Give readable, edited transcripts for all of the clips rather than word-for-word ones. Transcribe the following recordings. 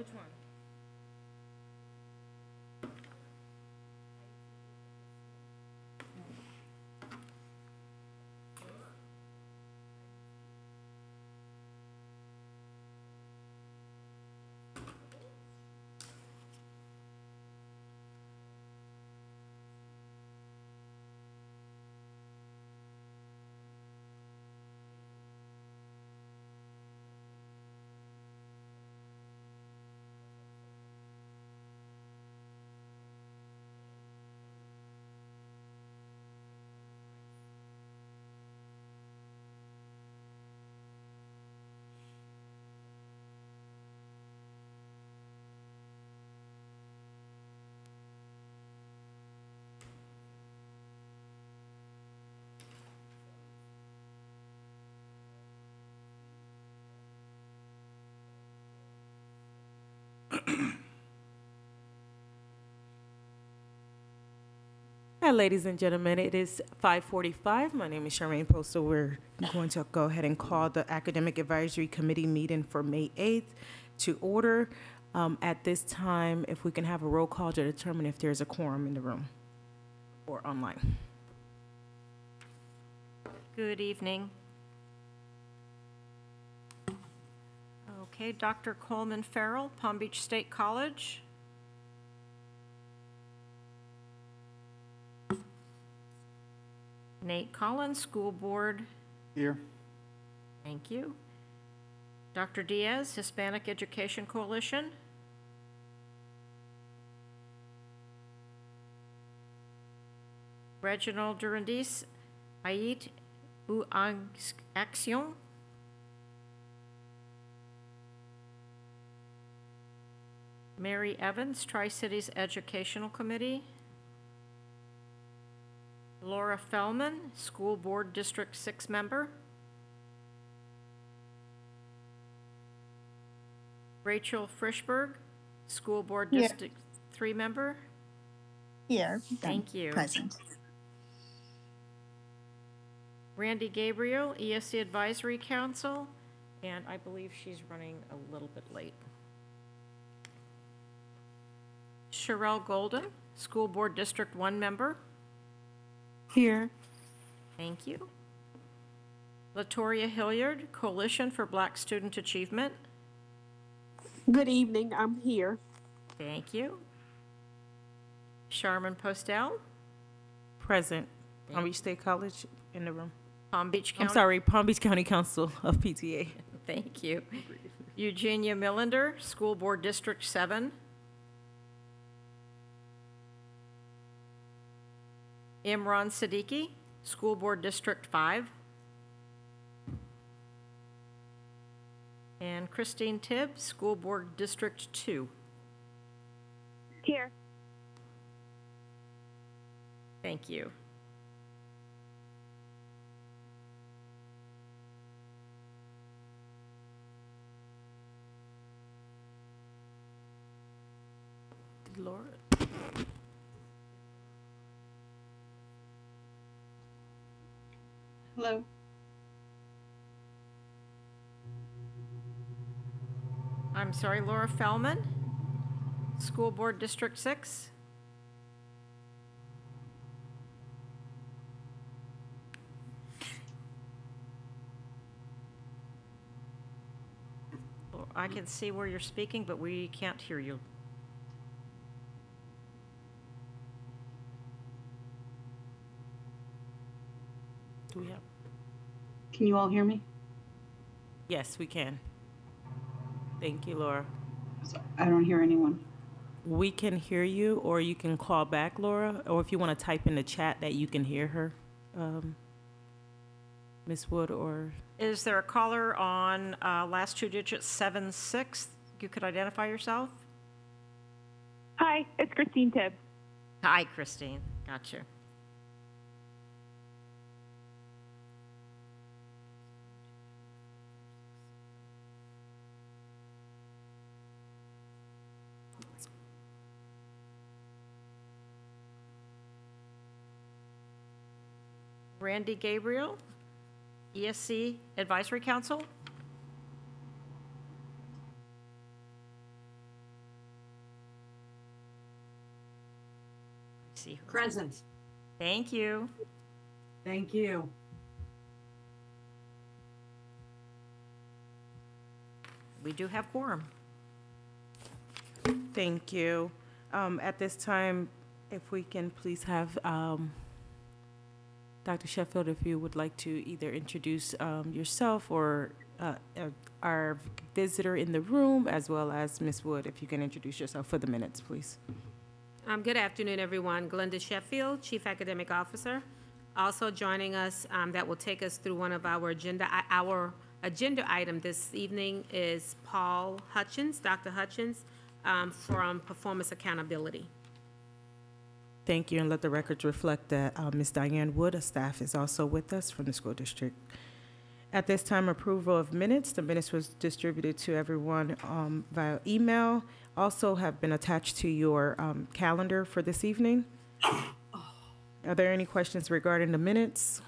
Which one? Hi, ladies and gentlemen. It is 5:45. My name is Charmaine Postal. We're going to go ahead and call the Academic Advisory Committee meeting for May 8th to order. At this time, if we can have a roll call to determine if there's a quorum in the room or online. Good evening. Okay, Dr. Coleman Farrell, Palm Beach State College. Nate Collins, School Board. Here. Thank you. Dr. Diaz, Hispanic Education Coalition. Reginald Durandis, Ait ou Action. Mary Evans, Tri-Cities Educational Committee. Laura Fellman, School Board District 6 member. Rachel Frischberg, School Board Here. District 3 member. Here. Thank you. Present. Randy Gabriel, ESC Advisory Council, and I believe she's running a little bit late. Sherelle Golden, School Board District 1 member. Here. Thank you. Latoria Hilliard, Coalition for Black Student Achievement. Good evening, I'm here. Thank you. Charmin Postel, Present. Palm Beach State College in the room. Palm Beach County. I'm sorry, Palm Beach County Council of PTA. Thank you. Eugenia Millender, School Board District 7. Imran Siddiqui, School Board District 5. And Christine Tibbs, School Board District 2. Here. Thank you. Laura. Hello. I'm sorry, Laura Fellman, School Board District 6. I can see where you're speaking, but we can't hear you. Do we have? Can you all hear me? Yes, we can. Thank you, Laura. I don't hear anyone. We can hear you, or you can call back, Laura, or if you want to type in the chat that you can hear her, Ms. Wood, or... Is there a caller on last two digits 76? You could identify yourself? Hi, it's Christine Tibbs. Hi, Christine. Gotcha. Randy Gabriel, ESC Advisory Council. See her. Present. Thank you. Thank you. We do have quorum. Thank you. At this time, if we can please have Dr. Sheffield, if you would like to either introduce yourself or our visitor in the room, as well as Ms. Wood, if you can introduce yourself for the minutes, please. Good afternoon, everyone. Glenda Sheffield, Chief Academic Officer. Also joining us that will take us through one of our agenda item this evening is Paul Hutchins, Dr. Hutchins, from Performance Accountability. Thank you, and let the records reflect that Ms. Diane Wood, a staff, is also with us from the school district. At this time, approval of minutes. The minutes was distributed to everyone via email. Also have been attached to your calendar for this evening. Are there any questions regarding the minutes?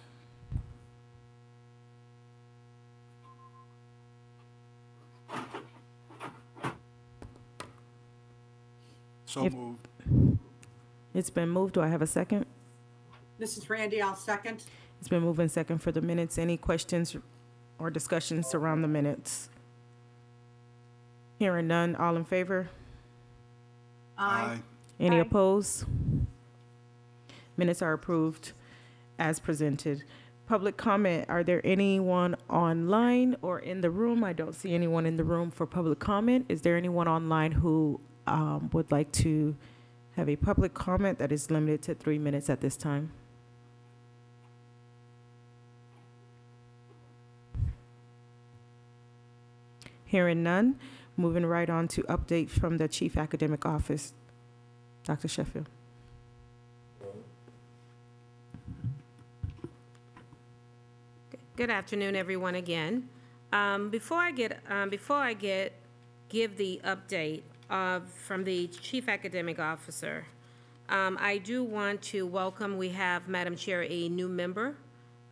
So If- moved. It's been moved. Do I have a second? This is Randy. I'll second. It's been moved and second for the minutes. Any questions or discussions around the minutes? Hearing none, all in favor? Aye. Any Aye. opposed? Minutes are approved as presented. Public comment, are there anyone online or in the room? I don't see anyone in the room for public comment. Is there anyone online who would like to have a public comment that is limited to 3 minutes at this time? Hearing none, moving right on to update from the Chief Academic Office. Dr. Sheffield. Good afternoon, everyone, again. Before I give the update from the Chief Academic Officer, I do want to welcome, we have, Madam Chair, a new member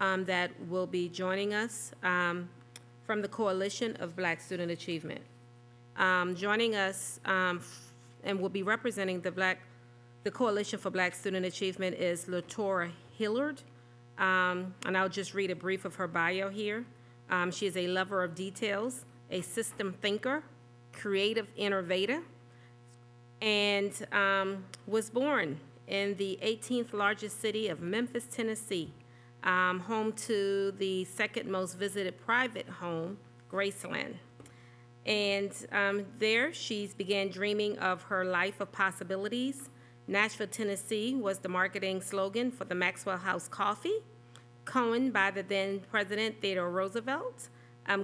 that will be joining us from the Coalition of Black Student Achievement. Joining us and will be representing the Coalition for Black Student Achievement is Latora Hillard. And I'll just read a brief of her bio here. She is a lover of details, a system thinker, creative innovator, and was born in the 18th largest city of Memphis, Tennessee, home to the second most visited private home, Graceland. And there she began dreaming of her life of possibilities. Nashville, Tennessee was the marketing slogan for the Maxwell House Coffee, coined by the then President Theodore Roosevelt.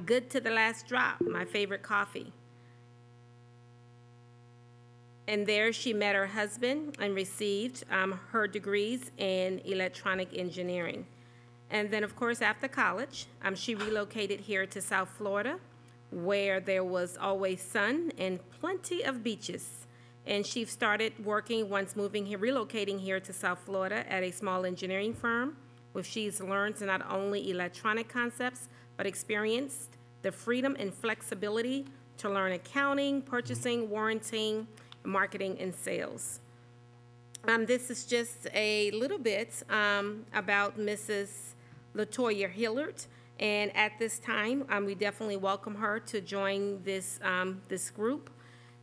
Good to the last drop, my favorite coffee. And there she met her husband and received her degrees in electronic engineering. And then, of course, after college, she relocated here to South Florida, where there was always sun and plenty of beaches. And she started working once relocating here to South Florida at a small engineering firm, where she's learned not only electronic concepts, but experienced the freedom and flexibility to learn accounting, purchasing, warranting, marketing, and sales. This is just a little bit about Mrs. Latoya Hillard. And at this time, we definitely welcome her to join this group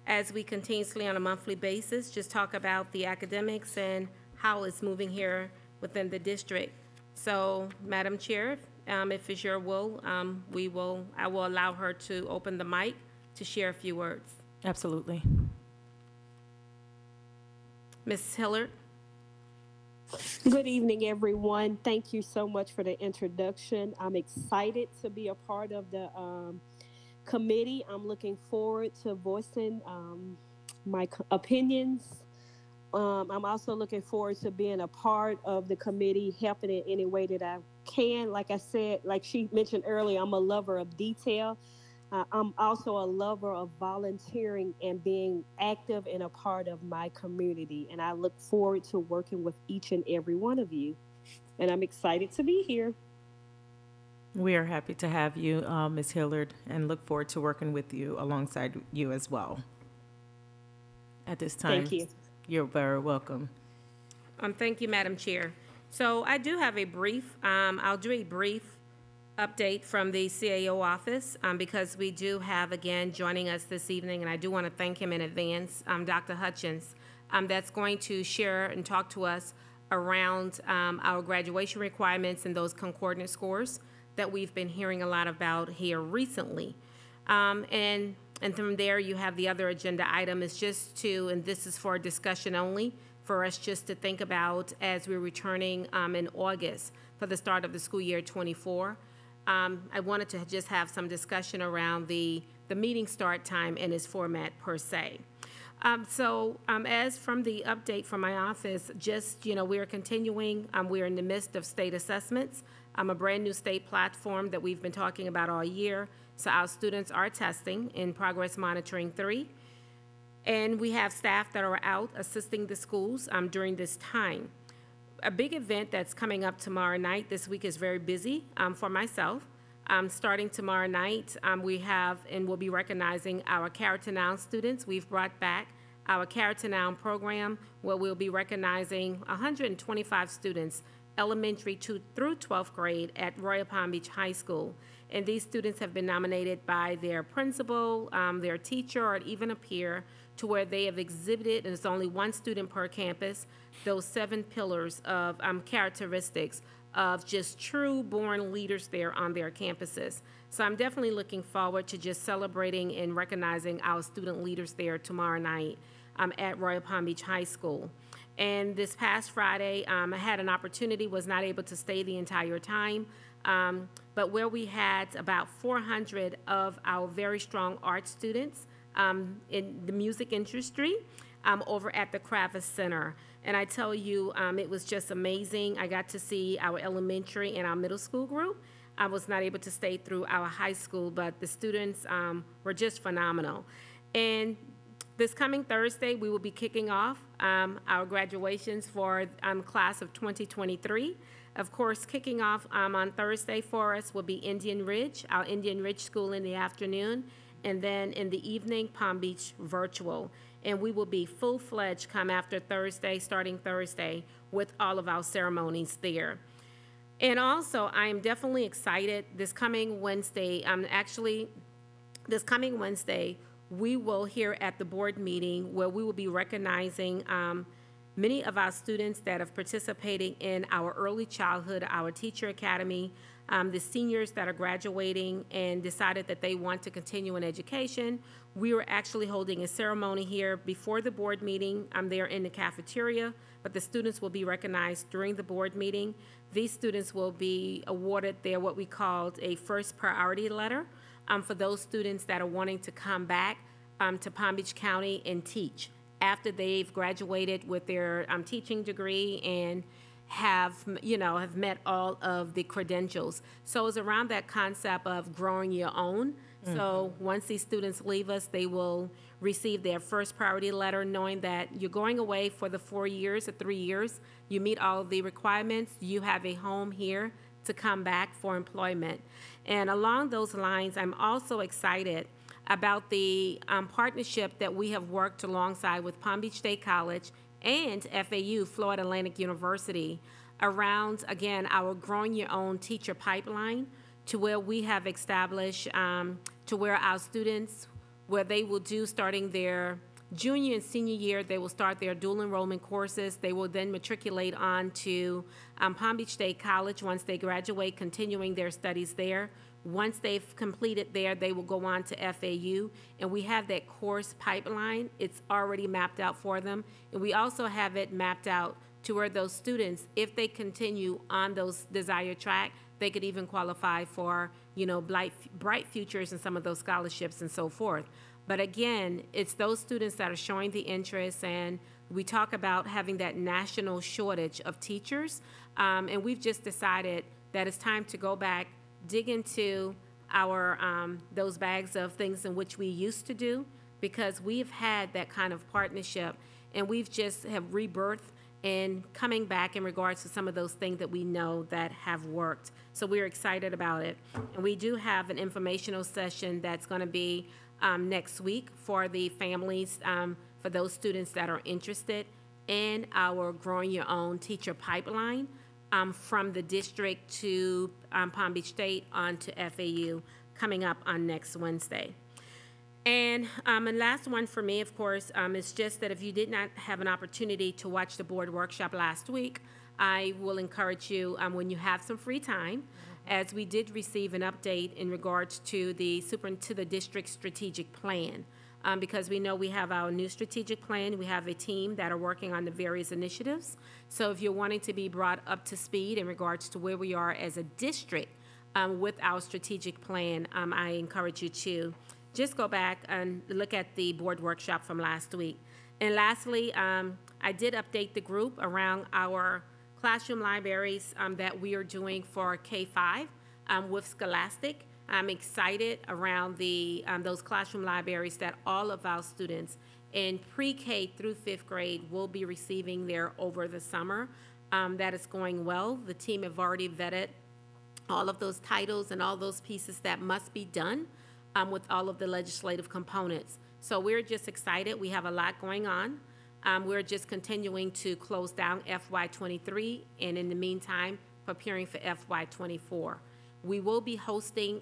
as we continuously on a monthly basis just talk about the academics and how it's moving here within the district. So, Madam Chair, if it's your will, I will allow her to open the mic to share a few words. Absolutely. Ms. Hillard. Good evening, everyone. Thank you so much for the introduction. I'm excited to be a part of the committee. I'm looking forward to voicing my opinions. I'm also looking forward to being a part of the committee, helping in any way that I can. Like I said, like she mentioned earlier, I'm a lover of detail. I'm also a lover of volunteering and being active and a part of my community. And I look forward to working with each and every one of you. And I'm excited to be here. We are happy to have you, Ms. Hillard, and look forward to working with you alongside you as well. At this time, Thank you. You're very welcome. Thank you, Madam Chair. So I do have a brief, I'll do a brief update from the CAO office because we do have, again, joining us this evening, and I do want to thank him in advance, Dr. Hutchins, that's going to share and talk to us around our graduation requirements and those concordant scores that we've been hearing a lot about here recently. And from there, you have the other agenda item is just to, and this is for discussion only, for us just to think about as we're returning in August for the start of the school year 24. I wanted to just have some discussion around the meeting start time and its format per se. As from the update from my office, just, we are continuing, we're in the midst of state assessments. A brand new state platform that we've been talking about all year. So our students are testing in Progress Monitoring 3. And we have staff that are out assisting the schools during this time. A big event that's coming up tomorrow night, this week is very busy for myself. Starting tomorrow night, we have and we'll be recognizing our Character Now students. We've brought back our Character Now program where we'll be recognizing 125 students, elementary through 12th grade at Royal Palm Beach High School. And these students have been nominated by their principal, their teacher, or even a peer to where they have exhibited, and it's only one student per campus, those 7 pillars of characteristics of just true born leaders there on their campuses. So I'm definitely looking forward to just celebrating and recognizing our student leaders there tomorrow night at Royal Palm Beach High School. And this past Friday, I had an opportunity, was not able to stay the entire time, but where we had about 400 of our very strong art students in the music industry over at the Kravis Center. And I tell you, it was just amazing. I got to see our elementary and our middle school group. I was not able to stay through our high school, but the students were just phenomenal. And this coming Thursday, we will be kicking off our graduations for class of 2023. Of course, kicking off on Thursday for us will be Indian Ridge, our Indian Ridge School in the afternoon, and then in the evening, Palm Beach Virtual. And we will be full-fledged come after Thursday, starting Thursday, with all of our ceremonies there. And also, I am definitely excited this coming Wednesday. This coming Wednesday, we will hear at the board meeting where we will be recognizing many of our students that have participated in our early childhood, our teacher academy, the seniors that are graduating and decided that they want to continue in education. We were actually holding a ceremony here before the board meeting. I'm there in the cafeteria, but the students will be recognized during the board meeting. These students will be awarded their what we called a first priority letter for those students that are wanting to come back to Palm Beach County and teach after they've graduated with their teaching degree and have met all of the credentials. So it's around that concept of growing your own. Mm-hmm. So once these students leave us, they will receive their first priority letter knowing that you're going away for the 4 years or 3 years. You meet all of the requirements. You have a home here to come back for employment. And along those lines, I'm also excited about the partnership that we have worked alongside with Palm Beach State College and FAU, Florida Atlantic University, around, again, our Growing Your Own teacher pipeline, to where we have established to where our students, where they will do starting their junior and senior year, they will start their dual enrollment courses. They will then matriculate on to Palm Beach State College once they graduate, continuing their studies there. Once they've completed there, they will go on to FAU, and we have that course pipeline. It's already mapped out for them, and we also have it mapped out to where those students, if they continue on those desired track, they could even qualify for, bright futures and some of those scholarships and so forth. But again, it's those students that are showing the interest, and we talk about having that national shortage of teachers, and we've just decided that it's time to go back, dig into our those bags of things in which we used to do, because we've had that kind of partnership, and we've just have rebirthed and coming back in regards to some of those things that we know that have worked. So we're excited about it. And we do have an informational session that's going to be next week for the families, for those students that are interested in our Growing Your Own teacher pipeline from the district to Palm Beach State onto FAU coming up on next Wednesday. And last one for me, of course, is just that if you did not have an opportunity to watch the board workshop last week, I will encourage you when you have some free time, as we did receive an update in regards to the district strategic plan. Because we know we have our new strategic plan, we have a team that are working on the various initiatives. So if you're wanting to be brought up to speed in regards to where we are as a district with our strategic plan, I encourage you to just go back and look at the board workshop from last week. And lastly, I did update the group around our classroom libraries that we are doing for K-5 with Scholastic. I'm excited around those classroom libraries that all of our students in pre-K through 5th grade will be receiving there over the summer. That is going well. The team have already vetted all of those titles and all those pieces that must be done with all of the legislative components. So we're just excited. We have a lot going on. We're just continuing to close down FY23, and in the meantime, preparing for FY24. We will be hosting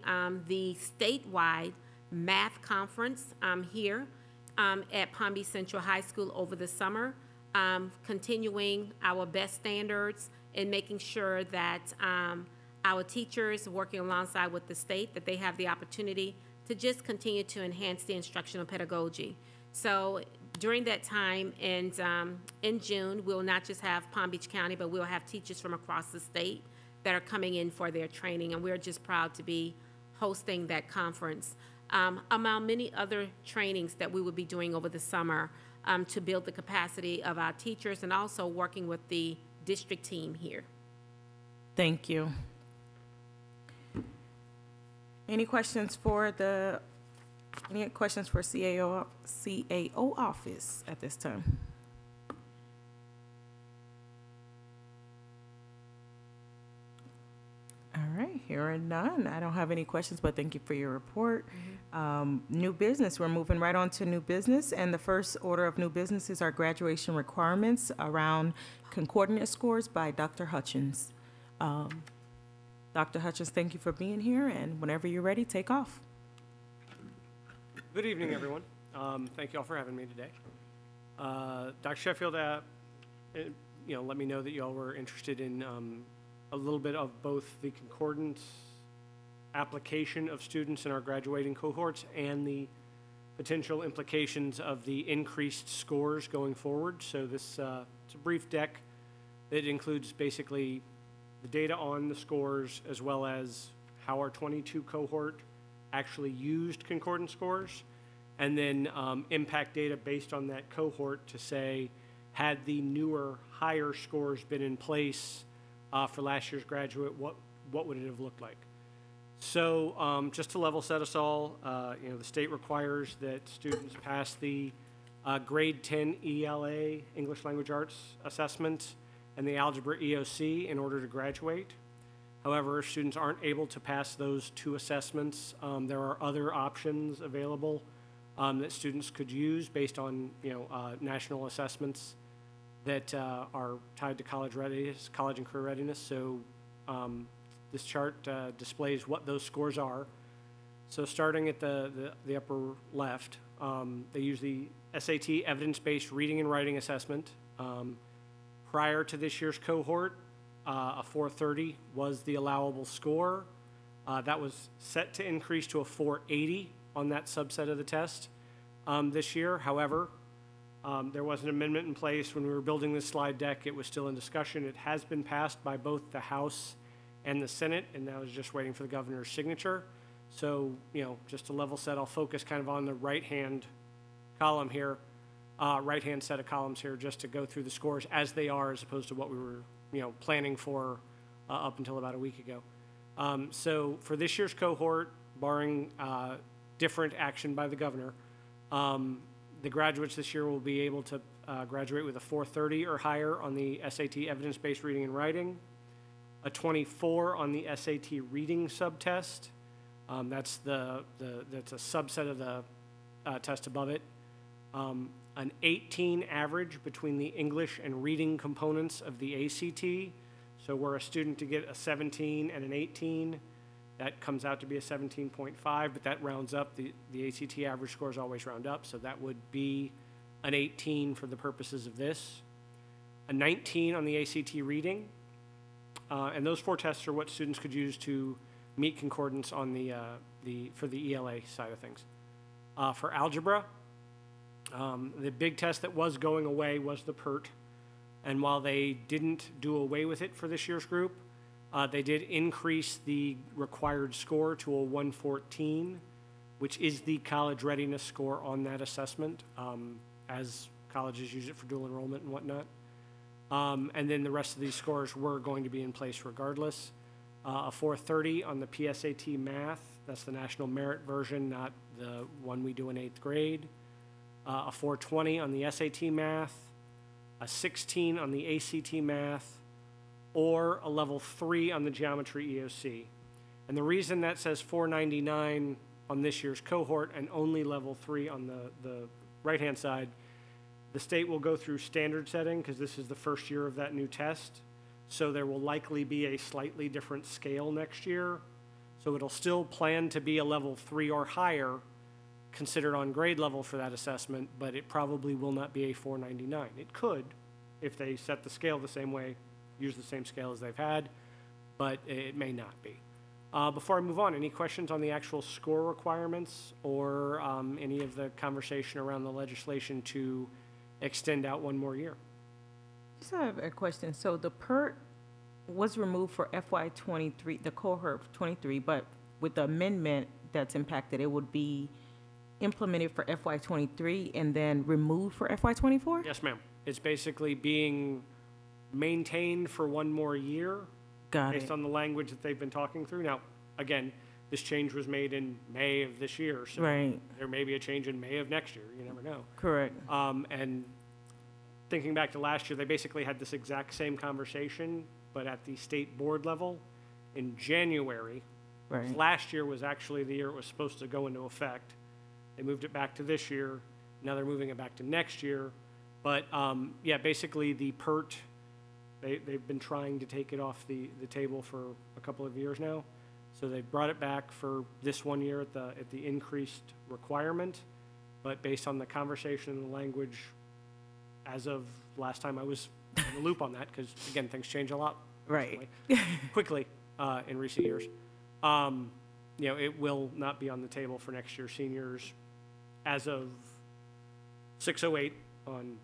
the statewide math conference here at Palm Beach Central High School over the summer, continuing our best standards and making sure that our teachers working alongside with the state, that they have the opportunity to just continue to enhance the instructional pedagogy. So during that time, and in June, we'll not just have Palm Beach County, but we'll have teachers from across the state that are coming in for their training, and we're just proud to be hosting that conference. Among many other trainings that we will be doing over the summer to build the capacity of our teachers and also working with the district team here. Thank you. Any questions for CAO office at this time? All right, hearing none. I don't have any questions, but thank you for your report. New business, we're moving right on to new business. And the first order of new business is our graduation requirements around concordance scores by Dr. Hutchins. Dr. Hutchins, thank you for being here, and whenever you're ready, take off. Good evening, everyone. Thank you all for having me today. Dr. Sheffield, let me know that you all were interested in a little bit of both the concordance application of students in our graduating cohorts and the potential implications of the increased scores going forward. So this it's a brief deck that includes basically the data on the scores as well as how our 22 cohort actually used concordance scores, and then impact data based on that cohort to say, had the newer, higher scores been in place for last year's graduate, what would it have looked like? So just to level set us all, the state requires that students pass the grade 10 ELA, English Language Arts assessment, and the algebra EOC in order to graduate. However, if students aren't able to pass those two assessments, there are other options available that students could use based on national assessments that are tied to college readiness, college and career readiness. So this chart displays what those scores are. So starting at the upper left, they use the SAT evidence-based reading and writing assessment. Prior to this year's cohort, a 430 was the allowable score. That was set to increase to a 480 on that subset of the test this year. However, there was an amendment in place when we were building this slide deck. It was still in discussion. It has been passed by both the House and the Senate, and now is just waiting for the governor's signature. So, just to level set, I'll focus kind of on the right-hand column here, right-hand set of columns here, just to go through the scores as they are, as opposed to what we were planning for up until about a week ago. So for this year's cohort, barring different action by the governor, the graduates this year will be able to graduate with a 430 or higher on the SAT evidence-based reading and writing, a 24 on the SAT reading subtest. That's a subset of the test above it. an 18 average between the English and reading components of the ACT. So were a student to get a 17 and an 18, that comes out to be a 17.5, but that rounds up. The ACT average scores always round up, so that would be an 18 for the purposes of this. A 19 on the ACT reading. And those 4 tests are what students could use to meet concordance on for the ELA side of things. For algebra, the big test that was going away was the PERT. And while they didn't do away with it for this year's group, they did increase the required score to a 114, which is the college readiness score on that assessment, as colleges use it for dual enrollment and whatnot. And then the rest of these scores were going to be in place regardless. A 430 on the PSAT math, that's the national merit version, not the one we do in 8th grade. A 420 on the SAT math, a 16 on the ACT math, or a level 3 on the geometry EOC. And the reason that says 499 on this year's cohort and only level 3 on the right-hand side, the state will go through standard setting because this is the first year of that new test. So there will likely be a slightly different scale next year. So it'll still plan to be a level 3 or higher considered on grade level for that assessment, but it probably will not be a 499. It could if they set the scale the same way, use the same scale as they've had, but it may not be. Before I move on, any questions on the actual score requirements or any of the conversation around the legislation to extend out one more year? Just have a question. So the PERT was removed for FY '23, the cohort 23, but with the amendment that's impacted, it would be implemented for FY '23 and then removed for FY '24? Yes, ma'am. It's basically being maintained for one more year Got based it. on the language that they've been talking through. Now, again, this change was made in May of this year, so Right. there may be a change in May of next year. You never know. Correct. And thinking back to last year, they basically had this exact same conversation, but at the state board level in January. Right. Last year was actually the year it was supposed to go into effect. They moved it back to this year. Now they're moving it back to next year. But yeah, basically the PERT, they've been trying to take it off the table for a couple of years now. So they brought it back for this one year at the increased requirement. But based on the conversation and the language, as of last time I was in the loop on that, because again, things change a lot Right. quickly in recent years. You know, it will not be on the table for next year's seniors as of 6/08 on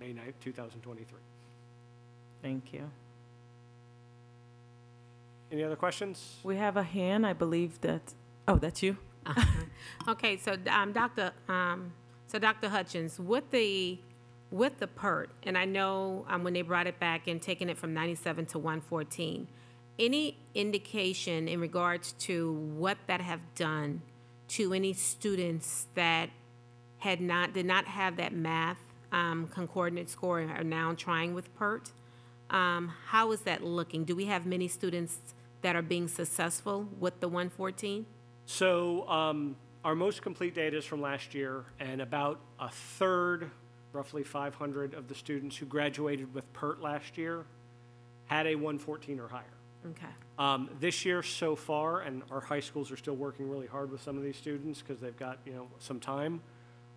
May 9th, 2023. Thank you. Any other questions? We have a hand, I believe that, oh, that's you? Okay, so Dr. Hutchins, with the PERT, and I know when they brought it back and taking it from 97 to 114, any indication in regards to what that have done to any students that did not have that math concordant score and are now trying with PERT? How is that looking? Do we have many students that are being successful with the 114? So our most complete data is from last year, and about a third, roughly 500 of the students who graduated with PERT last year had a 114 or higher. Okay. This year so far, and our high schools are still working really hard with some of these students because they've got, you know, some time,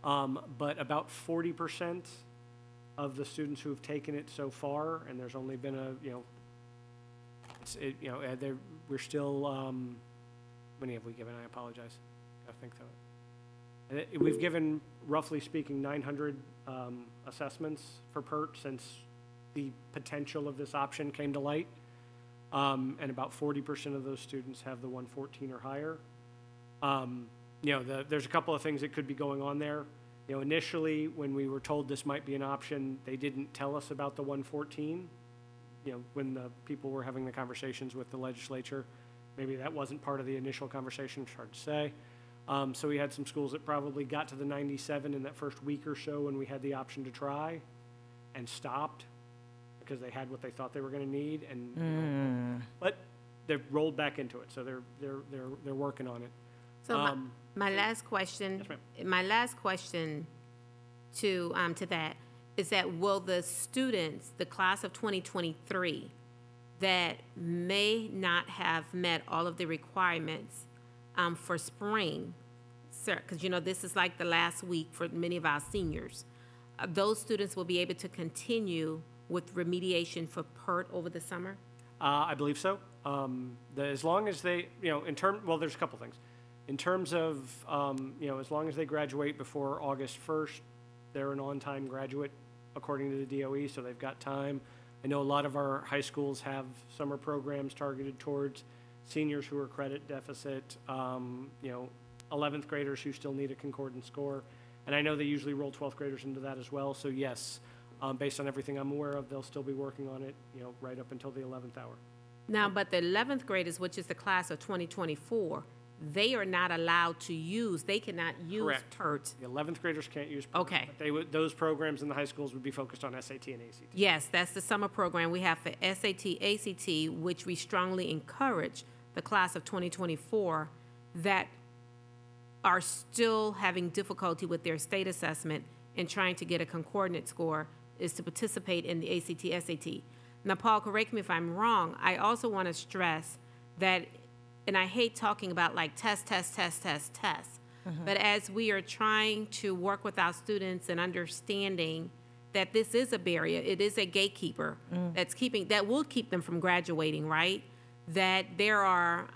but about 40% of the students who have taken it so far, and there's only been a, you know, we're still, how many have we given? I apologize. I think so. We've given, roughly speaking, 900 assessments for PERT since the potential of this option came to light. And about 40% of those students have the 114 or higher. You know, there's a couple of things that could be going on there. You know, initially, when we were told this might be an option, they didn't tell us about the 114. You know, when the people were having the conversations with the legislature, maybe that wasn't part of the initial conversation, it's hard to say. So we had some schools that probably got to the 97 in that first week or so when we had the option to try and stopped because they had what they thought they were going to need, and you know, but they've rolled back into it, so they're working on it. So my last question. Yes, ma'am. My last question to that, is that will the students, the class of 2023, that may not have met all of the requirements for spring, because, you know, this is like the last week for many of our seniors, those students will be able to continue with remediation for PERT over the summer? I believe so. As long as they, well, there's a couple things. In terms of, as long as they graduate before August 1st, they're an on-time graduate according to the DOE, so they've got time. I know a lot of our high schools have summer programs targeted towards seniors who are credit deficit, 11th graders who still need a concordant score. And I know they usually roll 12th graders into that as well. So yes, based on everything I'm aware of, they'll still be working on it, right up until the 11th hour. Now, but the 11th graders, which is the class of 2024, they are not allowed to use, they cannot use Correct. PERT. The 11th graders can't use PERT, Okay. but those programs in the high schools would be focused on SAT and ACT. Yes, that's the summer program we have for SAT, ACT, which we strongly encourage the class of 2024 that are still having difficulty with their state assessment and trying to get a concordant score is to participate in the ACT, SAT. Now, Paul, correct me if I'm wrong, I also want to stress that, and I hate talking about like test, but as we are trying to work with our students and understanding that this is a barrier, it is a gatekeeper that will keep them from graduating, right? That there are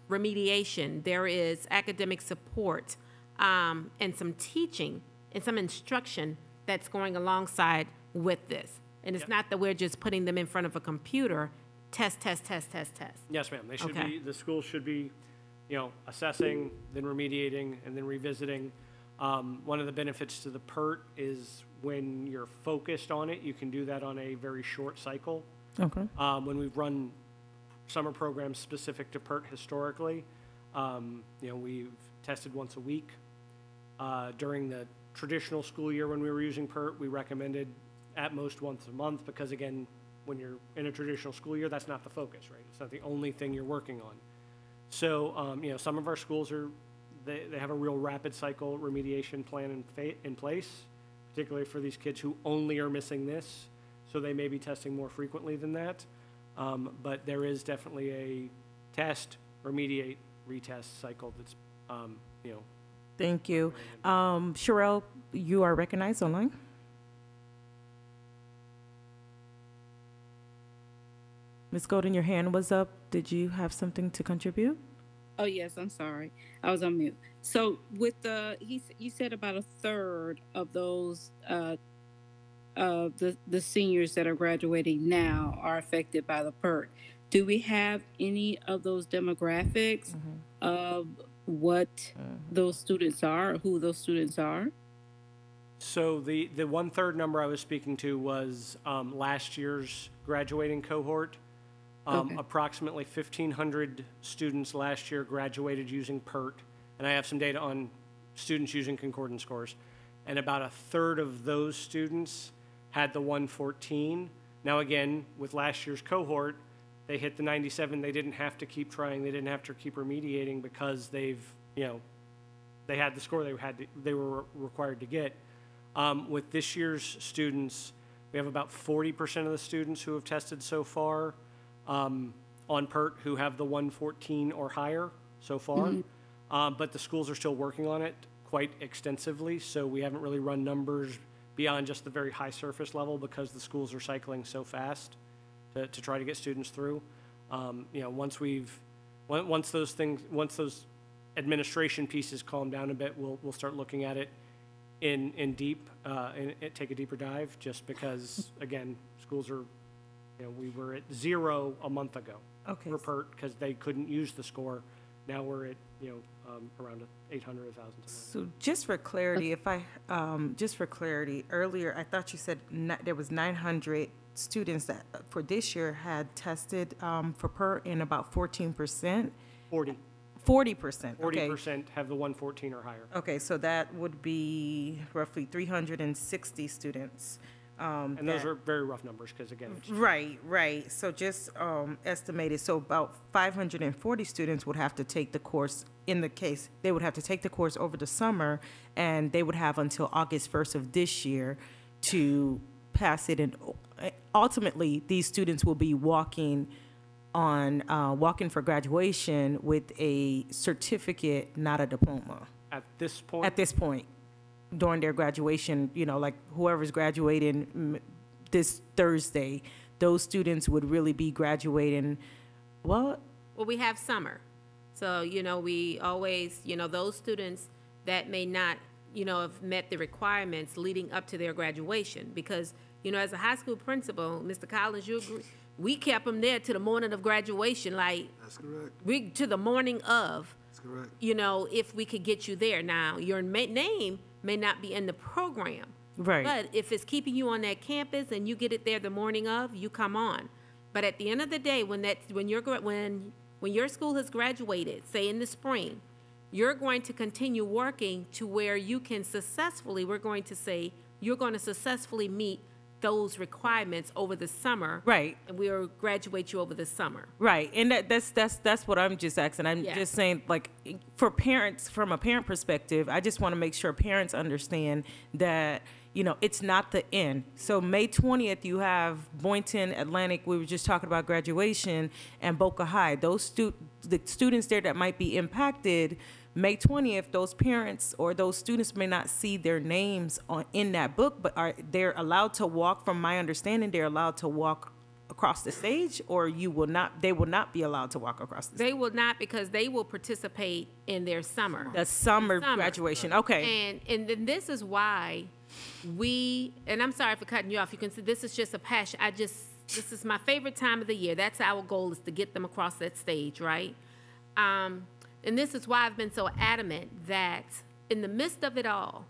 remediation, there is academic support, and some teaching and some instruction that's going alongside with this. And it's not that we're just putting them in front of a computer, test. Yes, ma'am. They should Okay. be, the schools should be, assessing, then remediating, and then revisiting. One of the benefits to the PERT is when you're focused on it, you can do that on a very short cycle. Okay. When we've run summer programs specific to PERT historically, we've tested once a week. During the traditional school year when we were using PERT, we recommended at most once a month because, again, when you're in a traditional school year, that's not the focus, right? It's not the only thing you're working on. So, some of our schools they have a real rapid cycle remediation plan in place, particularly for these kids who only are missing this. So they may be testing more frequently than that. But there is definitely a test, remediate, retest cycle that's, Thank you. Sherelle, you are recognized online. Ms. Golden, your hand was up. Did you have something to contribute? Oh, yes, I'm sorry. I was on mute. So with you said about a third of those, the seniors that are graduating now are affected by the PERT. Do we have any of those demographics of what those students are, or who those students are? So the 1/3 number I was speaking to was last year's graduating cohort. Okay. Approximately 1,500 students last year graduated using PERT, and I have some data on students using concordant scores. And about a third of those students had the 114. Now again, with last year's cohort, they hit the 97. They didn't have to keep trying. They didn't have to keep remediating because they had the score they were required to get. With this year's students, we have about 40% of the students who have tested so far on PERT who have the 114 or higher so far. But the schools are still working on it quite extensively, so we haven't really run numbers beyond just the very high surface level because the schools are cycling so fast to try to get students through. Once those administration pieces calm down a bit, we'll start looking at it in deep and take a deeper dive. Just because, again, schools are, we were at 0 a month ago for PERT because they couldn't use the score. Now we're at around 800, 1,000. So just for clarity, earlier I thought you said there was 900 students that for this year had tested for PERT, and about 14%. 40. 40%. Okay. 40% have the 114 or higher. Okay, so that would be roughly 360 students And those are very rough numbers, because again, it's Right. So just estimated, so about 540 students would have to take the course. In the case, they would have to take the course over the summer, and they would have until August 1st of this year to pass it. And ultimately, these students will be walking for graduation with a certificate, not a diploma. at this point. At this point, during their graduation, like whoever's graduating this Thursday, those students would really be graduating, well, we have summer. So, we always, those students that may not, have met the requirements leading up to their graduation. Because, as a high school principal, Mr. Collins, you agree, we kept them there to the morning of graduation, like. That's correct. To the morning of. That's correct. If we could get you there. Now, your name may not be in the program. right. But if it's keeping you on that campus and you get it there the morning of, you come on. But at the end of the day, when your school has graduated, say in the spring, you're going to continue working to where you can successfully, you're going to successfully meet those requirements over the summer. Right. And we'll graduate you over the summer. Right, and that's what I'm just asking. I'm Yeah. just saying, like, for parents, from a parent perspective, I just want to make sure parents understand that, it's not the end. So May 20th, you have Boynton, Atlantic, we were just talking about graduation, and Boca High. The students there that might be impacted, May 20th, those parents or those students may not see their names in that book, but they're allowed to walk, from my understanding, they're allowed to walk across the stage, or they will not be allowed to walk across the stage? They will not, because they will participate in their summer. The summer graduation, okay. And then this is why and I'm sorry for cutting you off. You can see this is just a passion. This is my favorite time of the year. That's our goal, is to get them across that stage, right? And this is why I've been so adamant that in the midst of it all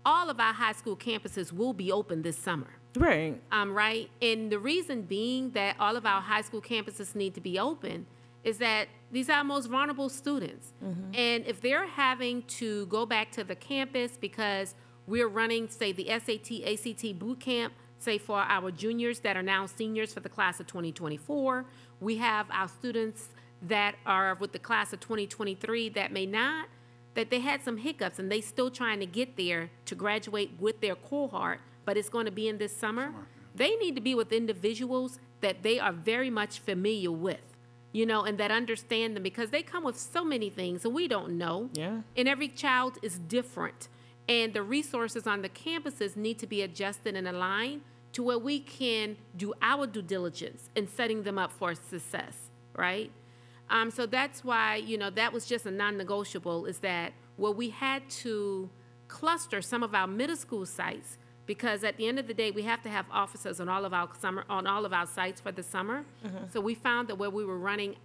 of our high school campuses will be open this summer. Right. Right? And the reason being that all of our high school campuses need to be open is that these are our most vulnerable students. Mm-hmm. And if they're having to go back to the campus because we're running, say, the SAT, ACT boot camp, say, for our juniors that are now seniors for the class of 2024, we have our students that are with the class of 2023 that they had some hiccups and they still trying to get there to graduate with their cohort, but it's going to be in this summer. They need to be with individuals that they are very much familiar with, and that understand them, because they come with so many things and we don't know. Yeah. And every child is different. And the resources on the campuses need to be adjusted and aligned to where we can do our due diligence in setting them up for success, right? So that's why, that was just a non-negotiable, is that, we had to cluster some of our middle school sites, because at the end of the day, we have to have officers on all of our sites for the summer. Mm-hmm. So we found that where we were running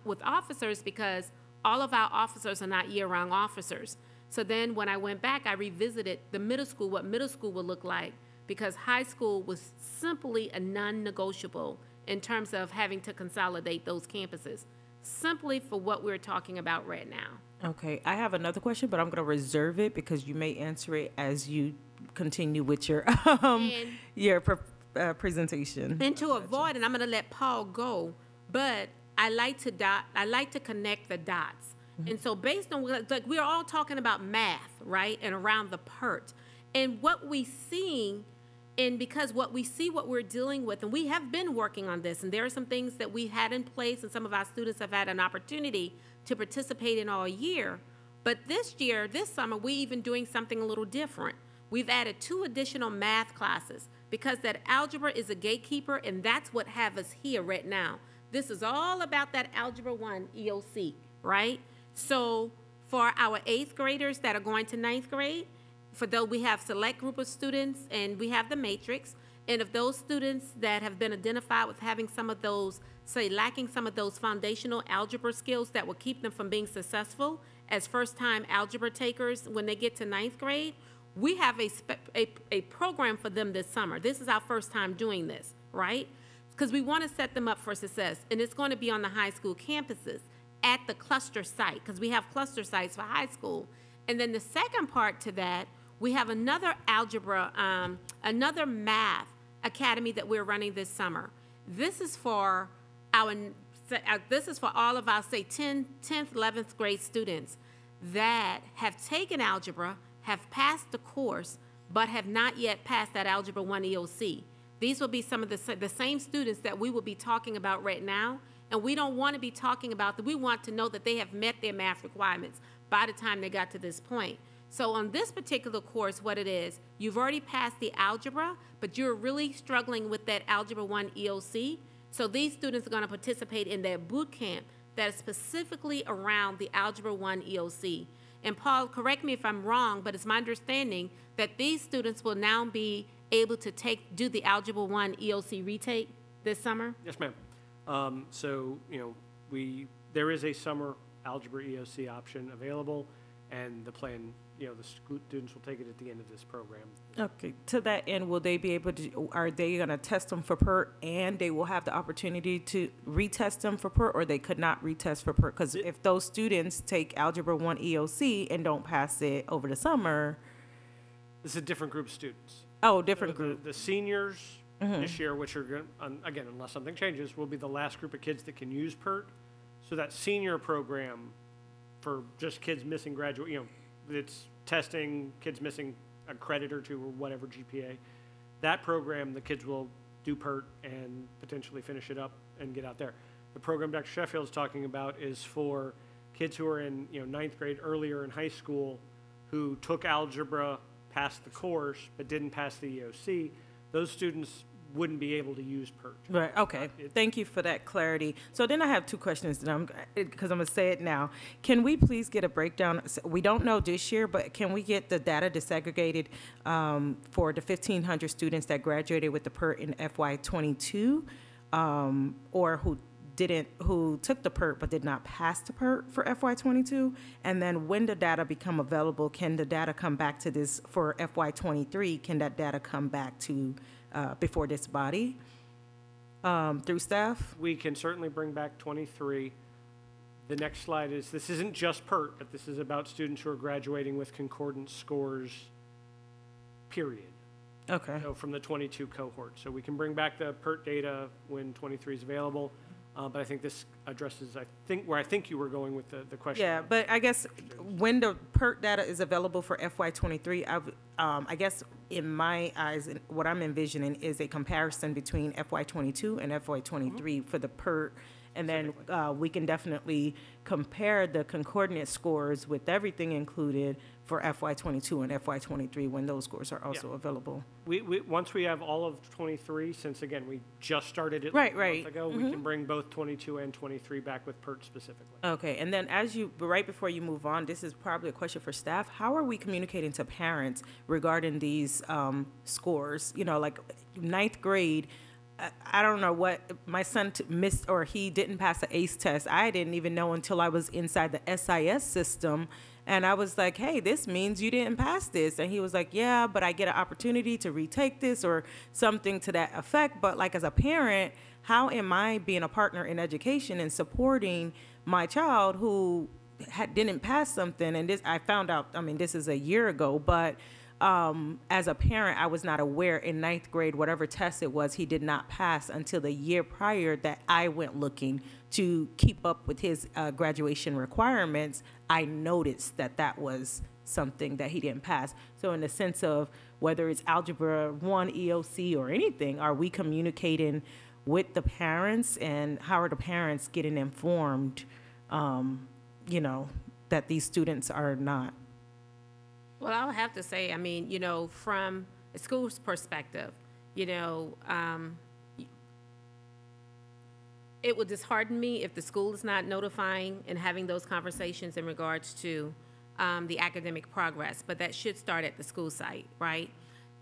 with officers, because all of our officers are not year-round officers. So then when I went back, I revisited the middle school, what middle school would look like, because high school was simply a non-negotiable in terms of having to consolidate those campuses, simply for what we're talking about right now. Okay, I have another question, but I'm going to reserve it because you may answer it as you continue with your presentation. And to avoid, and I'm going to let Paul go, but I like to connect the dots. Mm-hmm. And so based on, like, we're all talking about math, right, and around the PERT, and what we see, and because what we see, what we're dealing with, and we have been working on this, and there are some things that we had in place, and some of our students have had an opportunity to participate in all year. But this summer, we're even doing something a little different. We've added 2 additional math classes, because that algebra is a gatekeeper, and that's what have us here right now. This is all about that Algebra 1 EOC, right? So for our 8th graders that are going to 9th grade, for those, we have select group of students, and we have the matrix. And if those students that have been identified with having some of those, say, lacking some of those foundational algebra skills that will keep them from being successful as first-time algebra takers when they get to 9th grade, we have a program for them this summer. This is our first time doing this, right? Because we want to set them up for success. And it's going to be on the high school campuses at the cluster site, because we have cluster sites for high school. And then the second part to that, we have another algebra, another math academy that we're running this summer. This is for this is for all of our, say, 10th, 11th grade students that have taken algebra, have passed the course, but have not yet passed that Algebra 1 EOC. These will be some of the same students that we will be talking about right now, and we don't want to be talking about that. We want to know that they have met their math requirements by the time they got to this point. So on this particular course, what it is, you've already passed the algebra, but you're really struggling with that Algebra 1 EOC. So these students are going to participate in their boot camp that is specifically around the Algebra 1 EOC. And Paul, correct me if I'm wrong, but it's my understanding that these students will now be able to do the Algebra 1 EOC retake this summer? Yes, ma'am. So, there is a summer algebra EOC option available, and the plan, the students will take it at the end of this program. Okay, to that end, will they be able to, are they going to test them for PERT and they will have the opportunity to retest them for PERT, or they could not retest for PERT? Because if those students take Algebra 1 EOC and don't pass it over the summer. This is a different group of students. Oh, different group. The seniors this year, which are, again, unless something changes, will be the last group of kids that can use PERT. So that senior program for just kids missing graduate, it's testing kids missing a credit or two or whatever GPA. That program, the kids will do PERT and potentially finish it up and get out there. The program Dr. Sheffield is talking about is for kids who are in 9th grade, earlier in high school, who took algebra, passed the course, but didn't pass the EOC. Those students wouldn't be able to use PERT. Right, okay. Thank you for that clarity. So then I have two questions, because I'm going to say it now. Can we please get a breakdown? We don't know this year, but can we get the data disaggregated for the 1,500 students that graduated with the PERT in FY22, or who took the PERT but did not pass the PERT for FY22? And then when the data become available, can the data come back to this for FY23? Can that data come back to before this body through staff? We can certainly bring back 23. The next slide is, this isn't just PERT, but this is about students who are graduating with concordant scores, period. Okay. So from the 22 cohort. So we can bring back the PERT data when 23 is available. But I think this addresses, where I think you were going with the question. Yeah, but I guess when the PERT data is available for FY23, I guess in my eyes, what I'm envisioning is a comparison between FY22 and FY23 for the PERT. And then we can definitely compare the concordant scores with everything included for FY22 and FY23 when those scores are also available. Once we have all of 23, since again, we just started it Right, a month ago, we can bring both 22 and 23 back with PERT specifically. Okay, and then right before you move on, this is probably a question for staff. How are we communicating to parents regarding these scores? Like 9th grade, I don't know what my son missed, or he didn't pass the ACE test. I didn't even know until I was inside the SIS system. And I was like, hey, this means you didn't pass this. And he was like, yeah, but I get an opportunity to retake this or something to that effect. But like as a parent, how am I being a partner in education and supporting my child who didn't pass something? And this, I found out, this is a year ago, but as a parent, I was not aware in 9th grade, whatever test it was, he did not pass until the year prior that I went looking to keep up with his graduation requirements. I noticed that was something that he didn't pass. So in the sense of whether it's Algebra 1 EOC or anything, are we communicating with the parents, and how are the parents getting informed, that these students are not? Well, I'll have to say, from a school's perspective, it would dishearten me if the school is not notifying and having those conversations in regards to the academic progress, but that should start at the school site, right?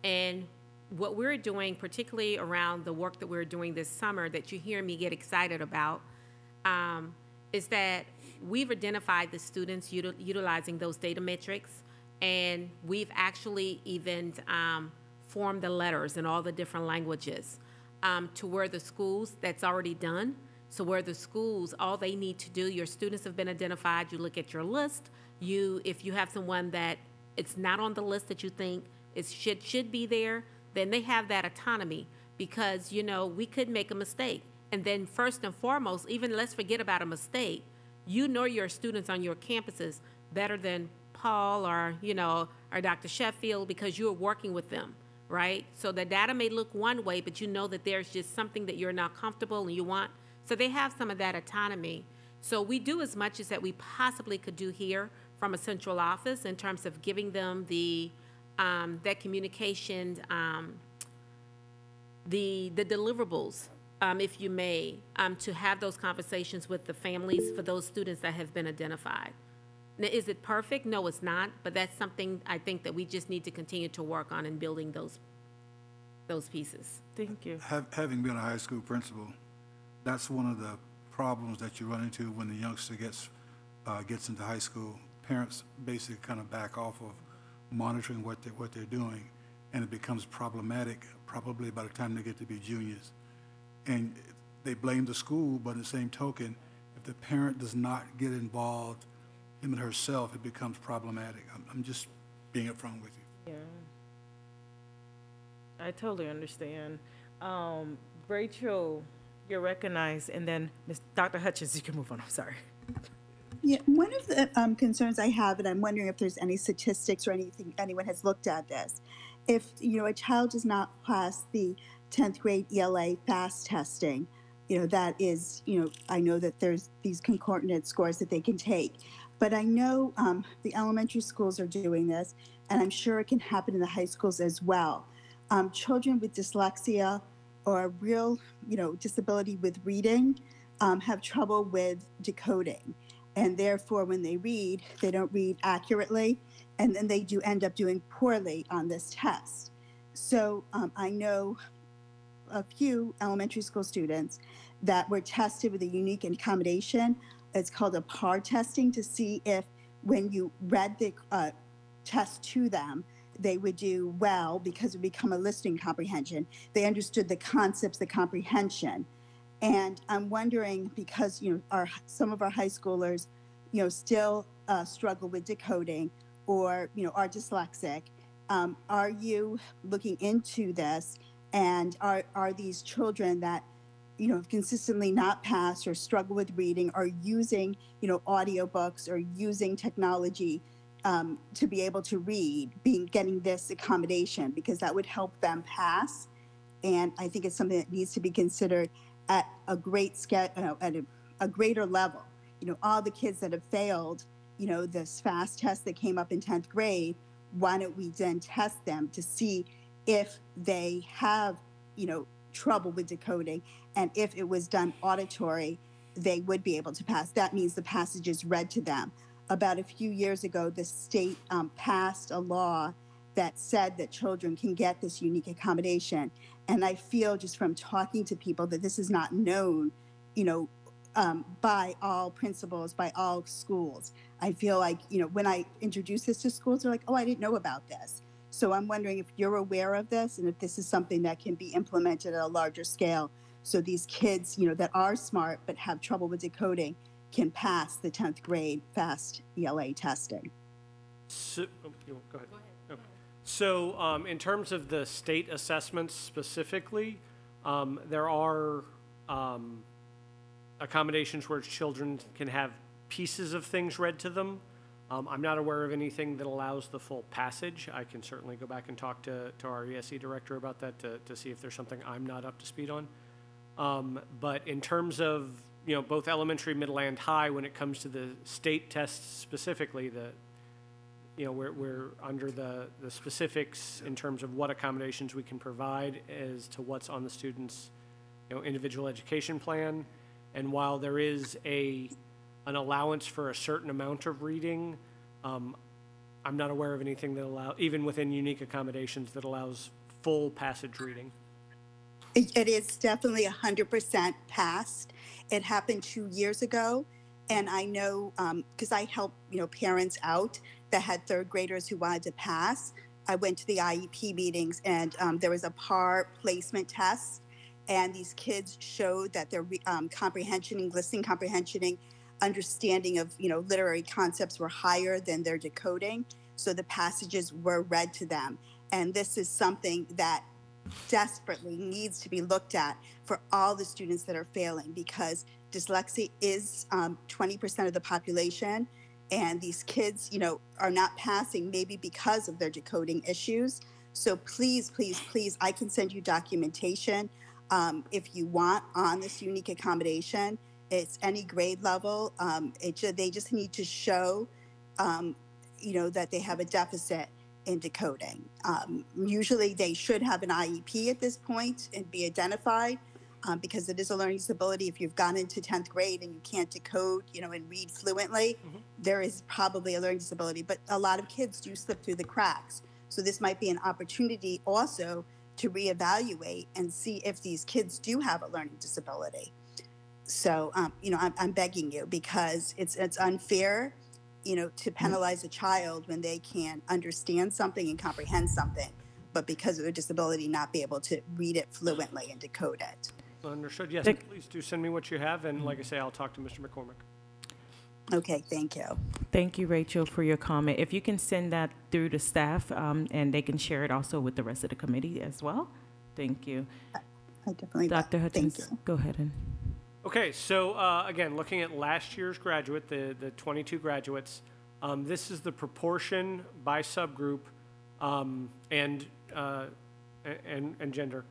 And what we're doing, particularly around the work that we're doing this summer that you hear me get excited about, is that we've identified the students utilizing those data metrics. And we've actually even formed the letters in all the different languages to where the schools, that's already done. So where the schools, all they need to do, your students have been identified, you look at your list, if you have someone that it's not on the list that you think it should be there, then they have that autonomy because, you know, we could make a mistake. And then first and foremost, even let's forget about a mistake. You know your students on your campuses better than Paul or, you know, or Dr. Sheffield, because you're working with them, right? So the data may look one way, but you know that there's just something that you're not comfortable and you want. So they have some of that autonomy. So we do as much as that we possibly could do here from a central office in terms of giving them the that communication, the deliverables, if you may, to have those conversations with the families for those students that have been identified. Now, is it perfect? No, it's not, but that's something I think that we just need to continue to work on in building those pieces. Thank you. Having been a high school principal, that's one of the problems that you run into when the youngster gets into high school. Parents basically kind of back off of monitoring what they're doing, and it becomes problematic probably by the time they get to be juniors. And they blame the school, but in the same token, if the parent does not get involved, him and herself, it becomes problematic. I'm just being upfront with you. Yeah. I totally understand. Rachel, you're recognized, and then Dr. Hutchins, you can move on. I'm sorry. Yeah, one of the concerns I have, and I'm wondering if there's any statistics or anything anyone has looked at this, if a child does not pass the 10th grade ELA FAST testing, that is, I know that there's these concordant scores that they can take, but I know the elementary schools are doing this, and I'm sure it can happen in the high schools as well. Children with dyslexia or real, disability with reading have trouble with decoding. And therefore, when they read, they don't read accurately, and then they do end up doing poorly on this test. So I know a few elementary school students that were tested with a unique accommodation. It's called a PAR testing, to see if when you read the test to them, they would do well because it would become a listening comprehension. They understood the concepts, the comprehension. And I'm wondering, because some of our high schoolers, still struggle with decoding or are dyslexic. Are you looking into this? And are these children that consistently not pass or struggle with reading are using audiobooks or using technology to be able to read, getting this accommodation, because that would help them pass? And I think it's something that needs to be considered at a a greater level. All the kids that have failed, this FAST test that came up in 10th grade, why don't we then test them to see if they have, trouble with decoding, and if it was done auditory, they would be able to pass. That means the passage is read to them. About a few years ago, the state passed a law that said that children can get this unique accommodation. And I feel just from talking to people that this is not known, by all principals, by all schools. I feel like, when I introduce this to schools, they're like, oh, I didn't know about this. So I'm wondering if you're aware of this and if this is something that can be implemented at a larger scale. So these kids, that are smart but have trouble with decoding can pass the 10th grade FAST ELA testing. So, go ahead. Okay. So in terms of the state assessments specifically, there are accommodations where children can have pieces of things read to them. I'm not aware of anything that allows the full passage. I can certainly go back and talk to our ESE director about that to see if there's something I'm not up to speed on. But in terms of both elementary, middle, and high, when it comes to the state tests specifically, we're under the specifics in terms of what accommodations we can provide as to what's on the student's individual education plan. And while there is an allowance for a certain amount of reading, I'm not aware of anything that even within unique accommodations, that allows full passage reading. It is definitely 100% passed. It happened 2 years ago, and I know because I help parents out that had third graders who wanted to pass. I went to the IEP meetings, and there was a PAR placement test, and these kids showed that their comprehensioning, listening comprehensioning, understanding of literary concepts were higher than their decoding. So the passages were read to them, and this is something that desperately needs to be looked at for all the students that are failing, because dyslexia is 20% of the population, and these kids, are not passing maybe because of their decoding issues. So please, please, please, I can send you documentation if you want on this unique accommodation. It's any grade level. They just need to show, that they have a deficit in decoding. Usually they should have an IEP at this point and be identified, because it is a learning disability. If you've gone into 10th grade and you can't decode, and read fluently, there is probably a learning disability. But a lot of kids do slip through the cracks. So this might be an opportunity also to reevaluate and see if these kids do have a learning disability. So, I'm begging you, because it's unfair, to penalize a child when they can understand something and comprehend something, but because of their disability, not be able to read it fluently and decode it. Understood. Yes, please do send me what you have, and like I say, I'll talk to Mr. McCormick. Okay, thank you. Thank you, Rachel, for your comment. If you can send that through to staff, and they can share it also with the rest of the committee as well. Thank you. I definitely will. Dr. Hutchins, Thank you. go ahead. Okay, so again, looking at last year's graduate, the 22 graduates, this is the proportion by subgroup and gender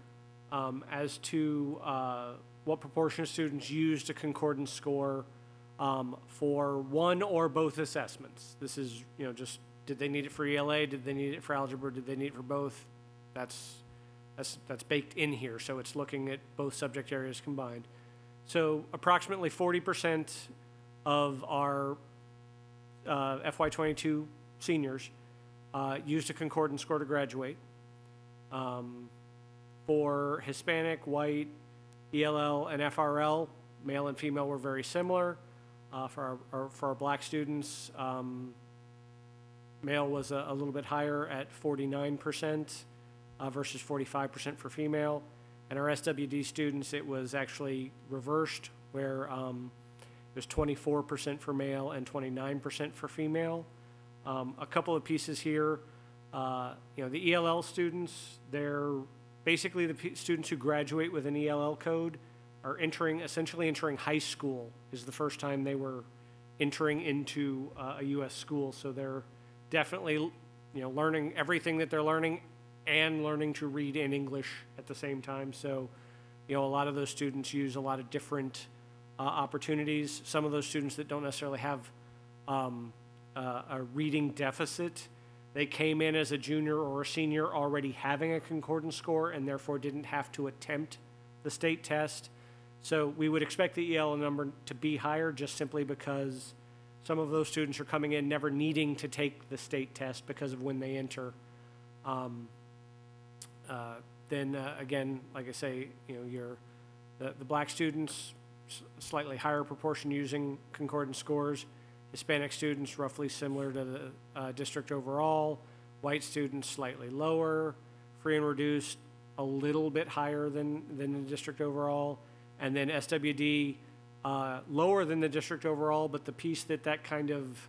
as to what proportion of students used a concordance score for one or both assessments. This is, just did they need it for ELA, did they need it for algebra, did they need it for both? That's baked in here, so it's looking at both subject areas combined. So approximately 40% of our FY22 seniors used a concordance score to graduate. For Hispanic, white, ELL, and FRL, male and female were very similar. For our black students, male was a little bit higher at 49% versus 45% for female. And our SWD students, it was actually reversed, where it was 24% for male and 29% for female. A couple of pieces here, the ELL students, they're basically the students who graduate with an ELL code are essentially entering high school. Is the first time they were entering into a U.S. school. So they're definitely, learning everything that they're learning and learning to read in English at the same time. So, a lot of those students use a lot of different opportunities. Some of those students that don't necessarily have a reading deficit, they came in as a junior or a senior already having a concordance score and therefore didn't have to attempt the state test. So we would expect the EL number to be higher just simply because some of those students are coming in never needing to take the state test because of when they enter. Then again, like I say, the black students, slightly higher proportion using concordance scores. Hispanic students roughly similar to the district overall. White students slightly lower. Free and reduced a little bit higher than the district overall. And then SWD lower than the district overall, but the piece that kind of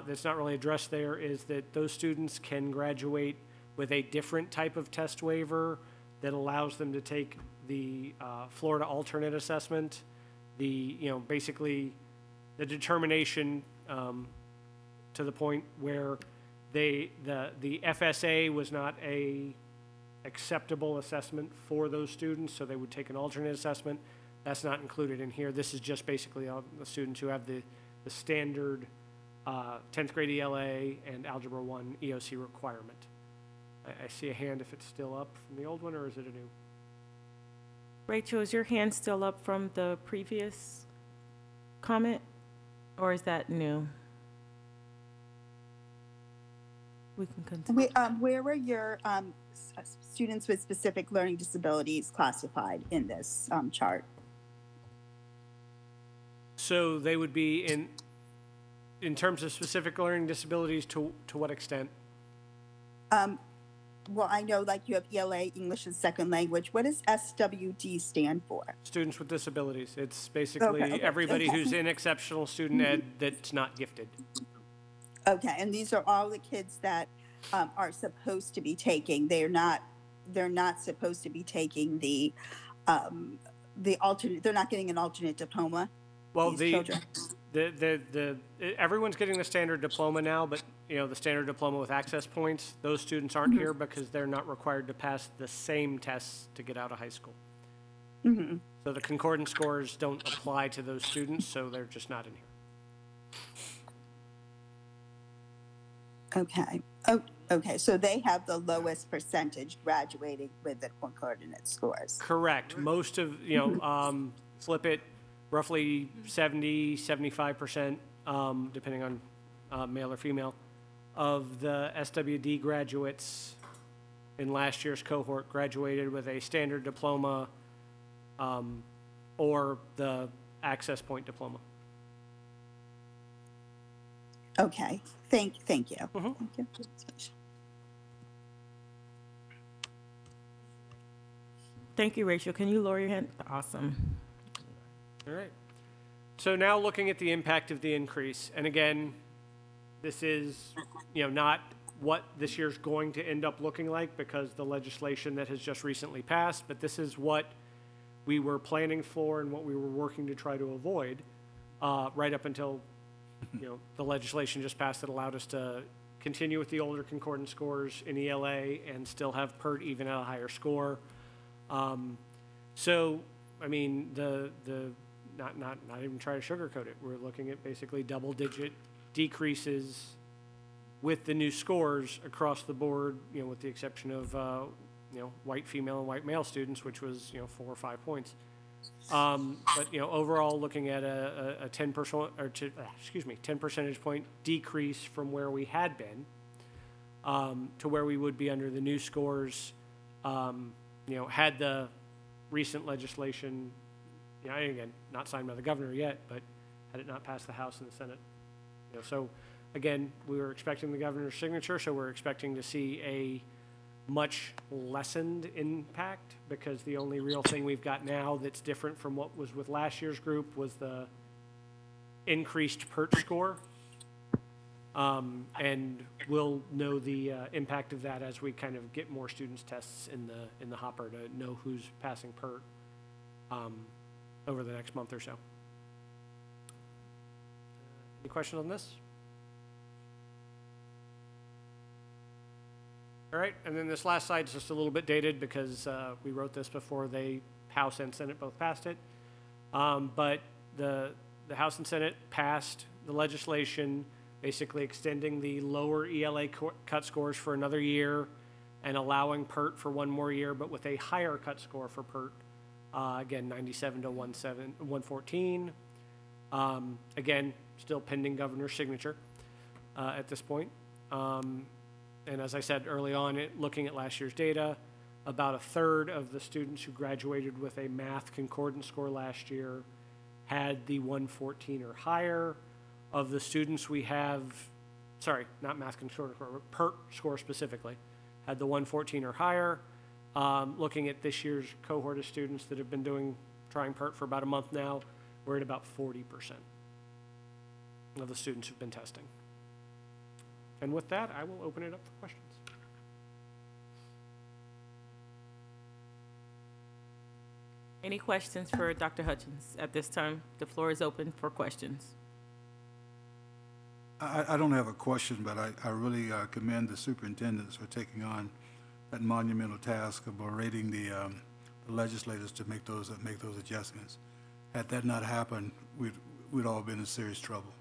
that's not really addressed there is that those students can graduate with a different type of test waiver that allows them to take the Florida alternate assessment, basically the determination to the point where the FSA was not a acceptable assessment for those students, so they would take an alternate assessment. That's not included in here. This is just basically the students who have the standard 10th grade ELA and Algebra 1 EOC requirement. I see a hand if it's still up from the old one, or is it a new? Rachel, is your hand still up from the previous comment, or is that new? We can continue. Where were your students with specific learning disabilities classified in this chart? So they would be in terms of specific learning disabilities to what extent? Well, I know like you have ELA, English as Second Language. What does SWD stand for? Students with disabilities. It's basically everybody who's in exceptional student ed that's not gifted. Okay, and these are all the kids that are supposed to be taking. They're not they're not supposed to be taking the alternate. They're not getting an alternate diploma. Well, these children. Everyone's getting the standard diploma now, but the standard diploma with access points, those students aren't here because they're not required to pass the same tests to get out of high school. Mm-hmm. So the concordance scores don't apply to those students, so they're just not in here. Okay. Oh, okay. So they have the lowest percentage graduating with the concordance scores. Correct. Most of, flip it, roughly 70, 75%, depending on male or female, of the SWD graduates in last year's cohort graduated with a standard diploma or the access point diploma. Okay. Thank you. Mm-hmm. Thank you. Thank you, Rachel. Can you lower your hand? Awesome. All right. So now looking at the impact of the increase, and again, this is, not what this year's going to end up looking like because the legislation that has just recently passed, but this is what we were planning for and what we were working to try to avoid right up until, the legislation just passed that allowed us to continue with the older concordance scores in ELA and still have PERT even at a higher score. So, I mean, not even try to sugarcoat it. We're looking at basically double-digit decreases with the new scores across the board, with the exception of, white female and white male students, which was, 4 or 5 points. But, overall, looking at a 10 percentage point decrease from where we had been to where we would be under the new scores, had the recent legislation, again, not signed by the governor yet, but had it not passed the House and the Senate. So again, we were expecting the governor's signature, so we're expecting to see a much lessened impact because the only real thing we've got now that's different from what was with last year's group was the increased PERT score. And we'll know the impact of that as we kind of get more students' tests in the hopper to know who's passing PERT over the next month or so. Any questions on this? All right, and then this last slide is just a little bit dated because we wrote this before the House and Senate both passed it. But the House and Senate passed the legislation basically extending the lower ELA cut scores for another year and allowing PERT for one more year, but with a higher cut score for PERT. Again, 97 to 114. Again, still pending governor's signature at this point. And as I said early on, looking at last year's data, about a third of the students who graduated with a math concordance score last year had the 114 or higher. Of the students we have, sorry, not math concordance score, but PERT score specifically, had the 114 or higher. Looking at this year's cohort of students that have been trying PERT for about a month now, we're at about 40% of the students who've been testing. And with that, I will open it up for questions. Any questions for Dr. Hutchins at this time? The floor is open for questions. I don't have a question, but I really commend the superintendents for taking on that monumental task of berating the legislators to make those adjustments. Had that not happened, we'd all been in serious trouble.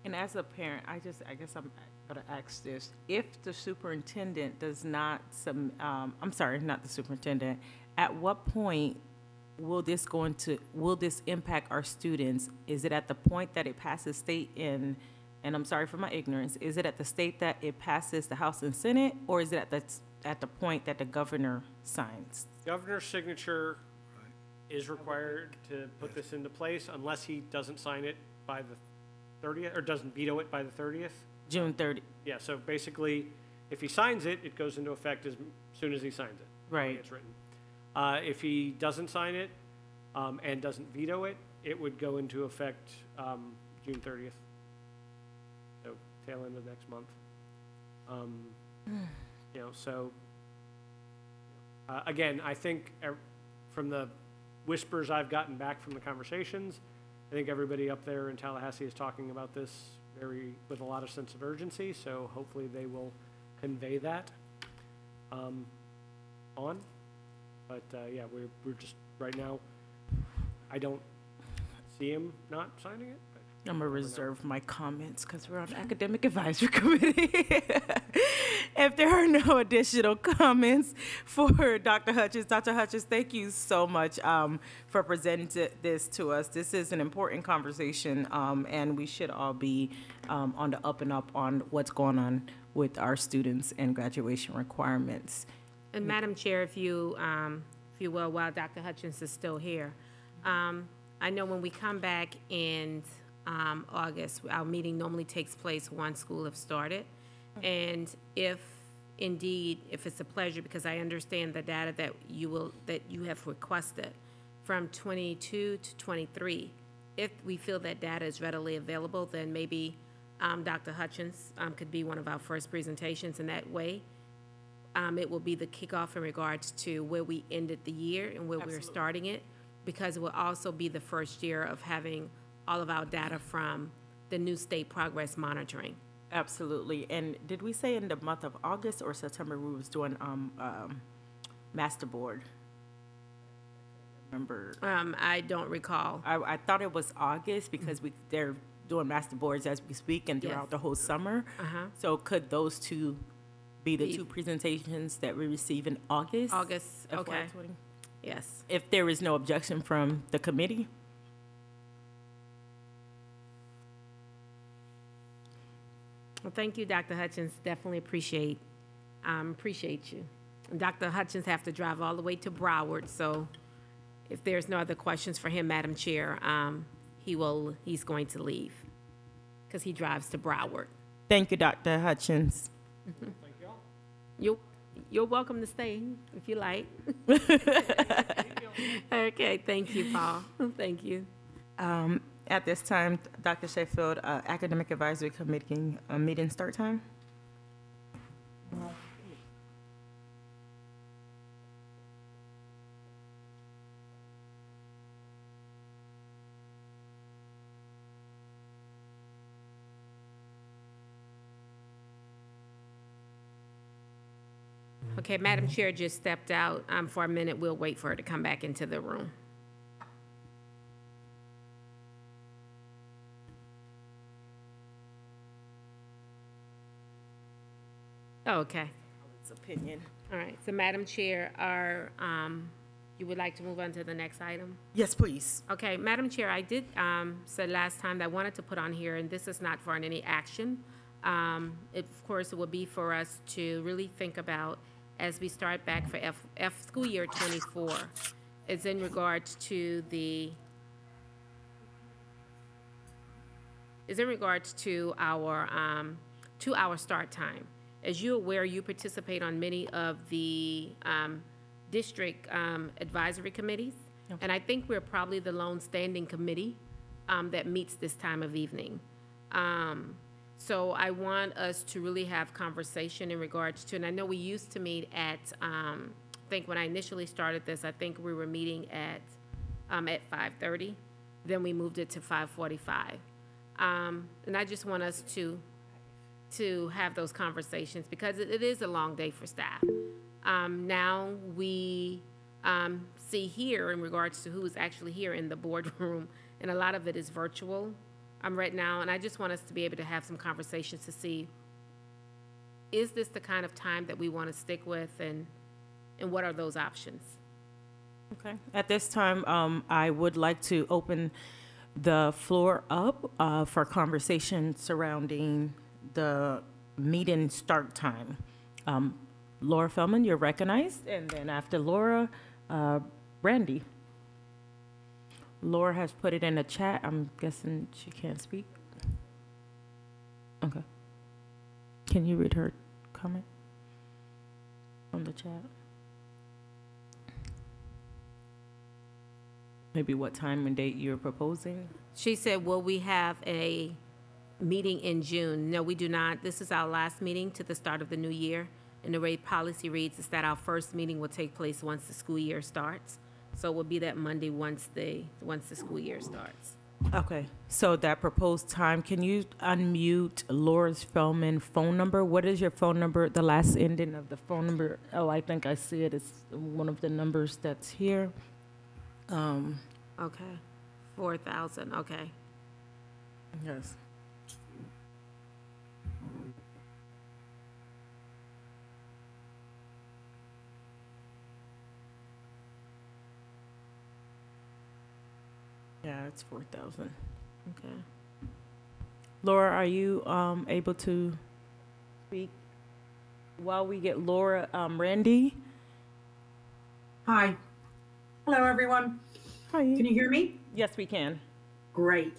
And as a parent, I guess I'm going to ask this. If the superintendent does not, I'm sorry, not the superintendent, at what point will this impact our students? Is it at the point that it passes state and I'm sorry for my ignorance, is it at the state that it passes the House and Senate, or is it at the point that the governor signs? Governor's signature is required to put this into place unless he doesn't sign it by the 30th, or doesn't veto it by the 30th. June 30th. Yeah, so basically, if he signs it, it goes into effect as soon as he signs it. Right. It's written. If he doesn't sign it and doesn't veto it, it would go into effect June 30th. So tail end of next month. So, again, I think from the whispers I've gotten back from the conversations, I think everybody up there in Tallahassee is talking about this with a lot of sense of urgency, so hopefully they will convey that on. But yeah, we're just, right now, I don't see him not signing it. But I'm gonna reserve my comments because we're on Academic Advisory Committee. If there are no additional comments for Dr. Hutchins, Dr. Hutchins, thank you so much for presenting this to us. This is an important conversation, and we should all be on the up and up on what's going on with our students and graduation requirements. And Madam Chair, if you will, while Dr. Hutchins is still here, I know when we come back in August, our meeting normally takes place once school have started. And if it's a pleasure, because I understand the data that you have requested from 22 to 23, if we feel that data is readily available, then maybe Dr. Hutchins could be one of our first presentations in that way. It will be the kickoff in regards to where we ended the year and where we're starting it, because it will also be the first year of having all of our data from the new state progress monitoring. Absolutely. And did we say in the month of August or September we was doing master board? Remember? I don't recall. I thought it was August because they're doing master boards as we speak and throughout the whole summer. So could those two be the two presentations that we receive in August? August, okay. FY20? Yes. If there is no objection from the committee? Well, thank you, Dr. Hutchins. Definitely appreciate you. And Dr. Hutchins have to drive all the way to Broward, so if there's no other questions for him, Madam Chair, he's going to leave because he drives to Broward. Thank you, Dr. Hutchins. thank y'all. You're welcome to stay if you like. Okay, thank you, Paul. Thank you. At this time, Dr. Sheffield, Academic Advisory Committee meeting start time? Okay, Madam Chair just stepped out for a minute. We'll wait for her to come back into the room. Oh, okay. It's opinion. All right. So, Madam Chair, you would like to move on to the next item? Yes, please. Okay, Madam Chair, I did say last time that I wanted to put on here, and this is not for any action. Of course, it would be for us to really think about as we start back for school year 24. It's in regards to our 2-hour start time. As you're aware, you participate on many of the district advisory committees, and I think we're probably the lone standing committee that meets this time of evening. So I want us to really have conversation in regards to, and I know we used to meet at, I think when I initially started this, I think we were meeting at 5:30. Then we moved it to 5:45. And I just want us to have those conversations because it is a long day for staff. Now we see here in regards to who is actually here in the boardroom, and a lot of it is virtual right now, and I just want us to be able to have some conversations to see, is this the kind of time that we want to stick with, and what are those options? Okay. At this time, I would like to open the floor up for conversation surrounding the meeting start time. Laura Feldman, you're recognized, and then after Laura, Randy. Laura has put it in the chat. I'm guessing she can't speak. Okay. Can you read her comment from the chat? Maybe what time and date you're proposing? She said, will we have a meeting in June? No, we do not. This is our last meeting to the start of the new year. And the way policy reads is that our first meeting will take place once the school year starts. So it will be that Monday once the school year starts. Okay, so that proposed time, can you unmute Laura's Feldman phone number? What is your phone number, the last ending of the phone number? Oh, I think I see it. It's one of the numbers that's here. Okay, 4,000, okay. Yes. Yeah, it's 4,000. Okay. Laura, are you able to speak while we get Laura? Randy? Hi. Hello, everyone. Hi. Can you hear me? Yes, we can. Great.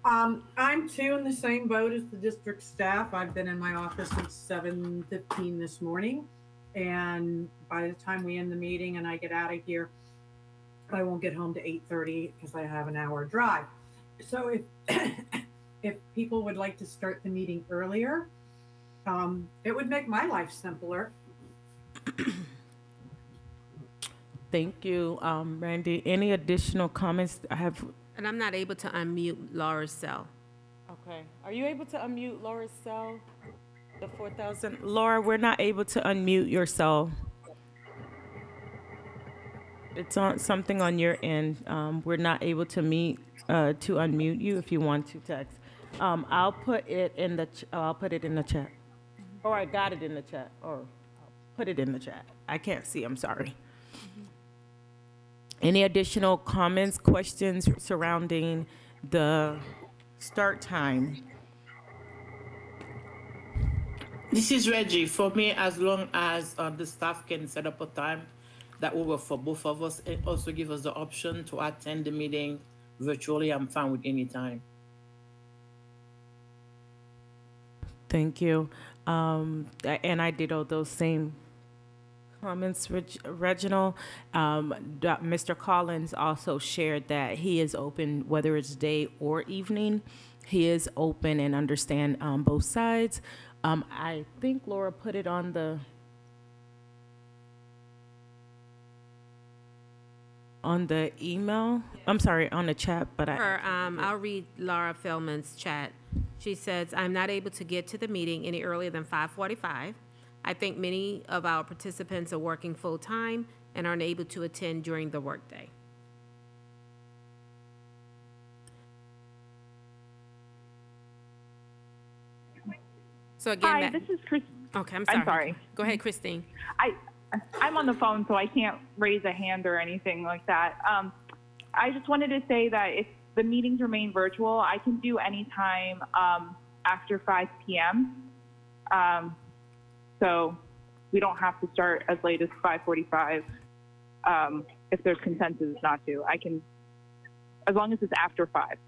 I'm too in the same boat as the district staff. I've been in my office since 7:15 this morning. And by the time we end the meeting and I get out of here, I won't get home to 8:30 because I have an hour drive. So if if people would like to start the meeting earlier, it would make my life simpler. Thank you, Randy. Any additional comments? And I'm not able to unmute Laura's cell. Okay. Are you able to unmute Laura's cell? The 4,000? Laura, we're not able to unmute your cell. It's on something on your end. We're not able to unmute you if you want to text. I'll put it in the chat. Or I got it in the chat. Or I'll put it in the chat. I can't see. I'm sorry. Any additional comments, questions surrounding the start time? This is Reggie. For me, as long as the staff can set up a time that will work for both of us and also give us the option to attend the meeting virtually, I'm fine with any time. Thank you. And I did all those same comments, Reginald. Mr. Collins also shared that he is open, whether it's day or evening. He is open and understand both sides. I think Laura put it on the email. I'm sorry, on the chat, but I'll read Laura Feldman's chat. She says, I'm not able to get to the meeting any earlier than 5:45. I think many of our participants are working full-time and are unable to attend during the workday. So again, hi, this is Chris. Okay, I'm sorry. I'm sorry. Go ahead, Christine. I'm on the phone, so I can't raise a hand or anything like that. I just wanted to say that if the meetings remain virtual, I can do any time after 5 p.m. So we don't have to start as late as 5:45 if there's consensus not to. I can, as long as it's after 5.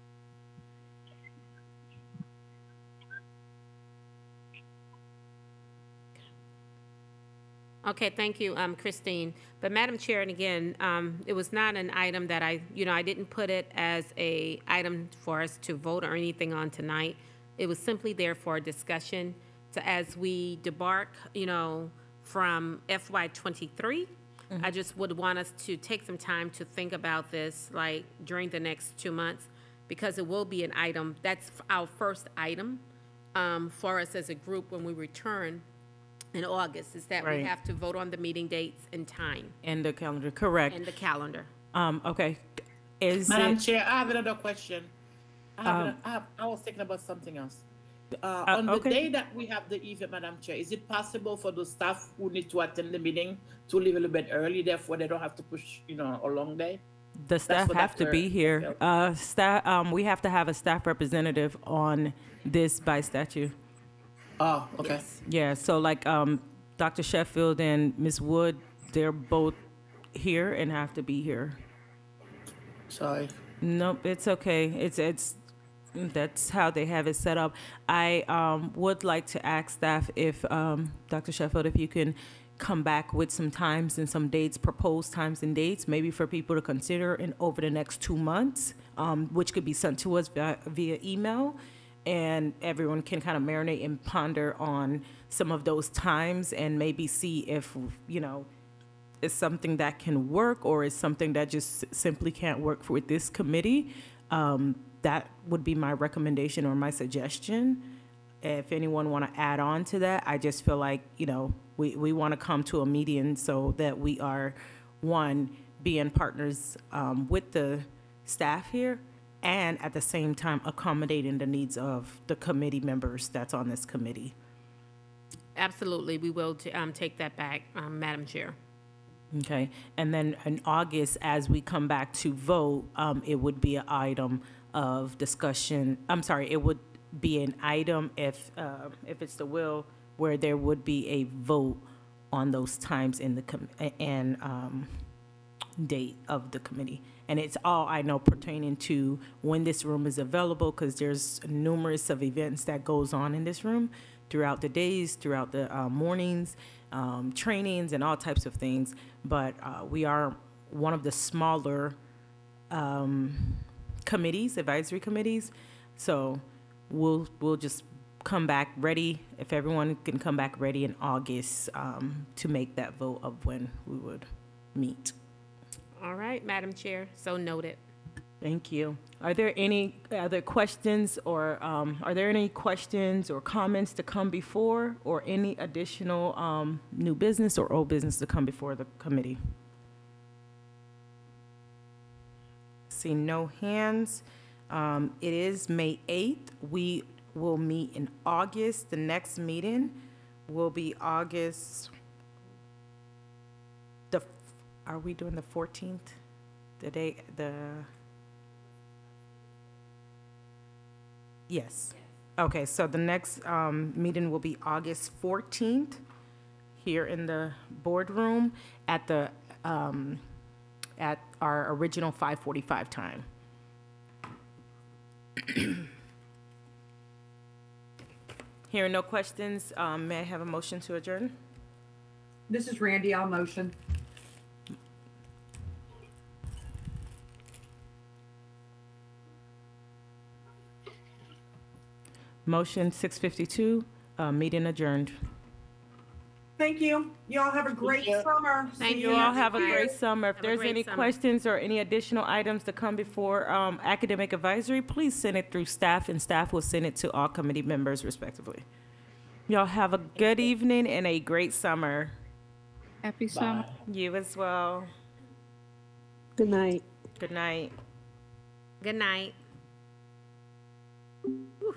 Okay, thank you, Christine. But Madam Chair, and again, it was not an item that I didn't put it as a item for us to vote or anything on tonight. It was simply there for discussion. So as we debark, from FY23, I just would want us to take some time to think about this, like during the next 2 months, because it will be an item. That's our first item for us as a group when we return in August, is that we have to vote on the meeting dates and time. And the calendar, correct. And the calendar. Okay. Madam Chair, I have another question. I was thinking about something else. On the day that we have the event, Madam Chair, is it possible for the staff who need to attend the meeting to leave a little bit early, therefore they don't have to push, a long day? The staff have to be here. We have to have a staff representative on this by statute. Oh, okay. Yeah, so like Dr. Sheffield and Ms. Wood, they're both here and have to be here. Sorry. Nope, it's okay. That's how they have it set up. I would like to ask staff if, Dr. Sheffield, if you can come back with some times and some dates, proposed times and dates, maybe for people to consider over the next 2 months, which could be sent to us via email. and everyone can kind of marinate and ponder on some of those times and maybe see if, it's something that can work or is something that just simply can't work with this committee. That would be my recommendation or my suggestion. If anyone want to add on to that, I just feel like, we want to come to a median so that we are, one, being partners with the staff here, and at the same time accommodating the needs of the committee members that's on this committee. Absolutely, we will take that back, Madam Chair. Okay, and then in August, as we come back to vote, it would be an item of discussion. I'm sorry, it would be an item if it's the will, where there would be a vote on those times in the date of the committee. And it's all, I know, pertaining to when this room is available, because there's numerous of events that goes on in this room throughout the days, throughout the mornings, trainings, and all types of things. But we are one of the smaller committees, advisory committees. So we'll just come back ready, if everyone can come back ready in August to make that vote of when we would meet. All right, Madam Chair, so noted. Thank you. Are there any other questions or comments to come before, or any additional new business or old business to come before the committee? See no hands. It is May 8th. We will meet in August. The next meeting will be August. Are we doing the 14th? Yes. Okay, so the next meeting will be August 14th here in the boardroom at our original 5:45 time. Hearing no questions, may I have a motion to adjourn? This is Randy, I'll motion. Motion 6:52, meeting adjourned. Thank you. You all have a great summer. Thank You all have a great summer. If Have a there's great any summer. questions or any additional items to come before academic advisory, please send it through staff, and staff will send it to all committee members respectively. Y'all have a good evening and a great summer. Happy summer. You as well. Good night. Good night. Good night. Whew.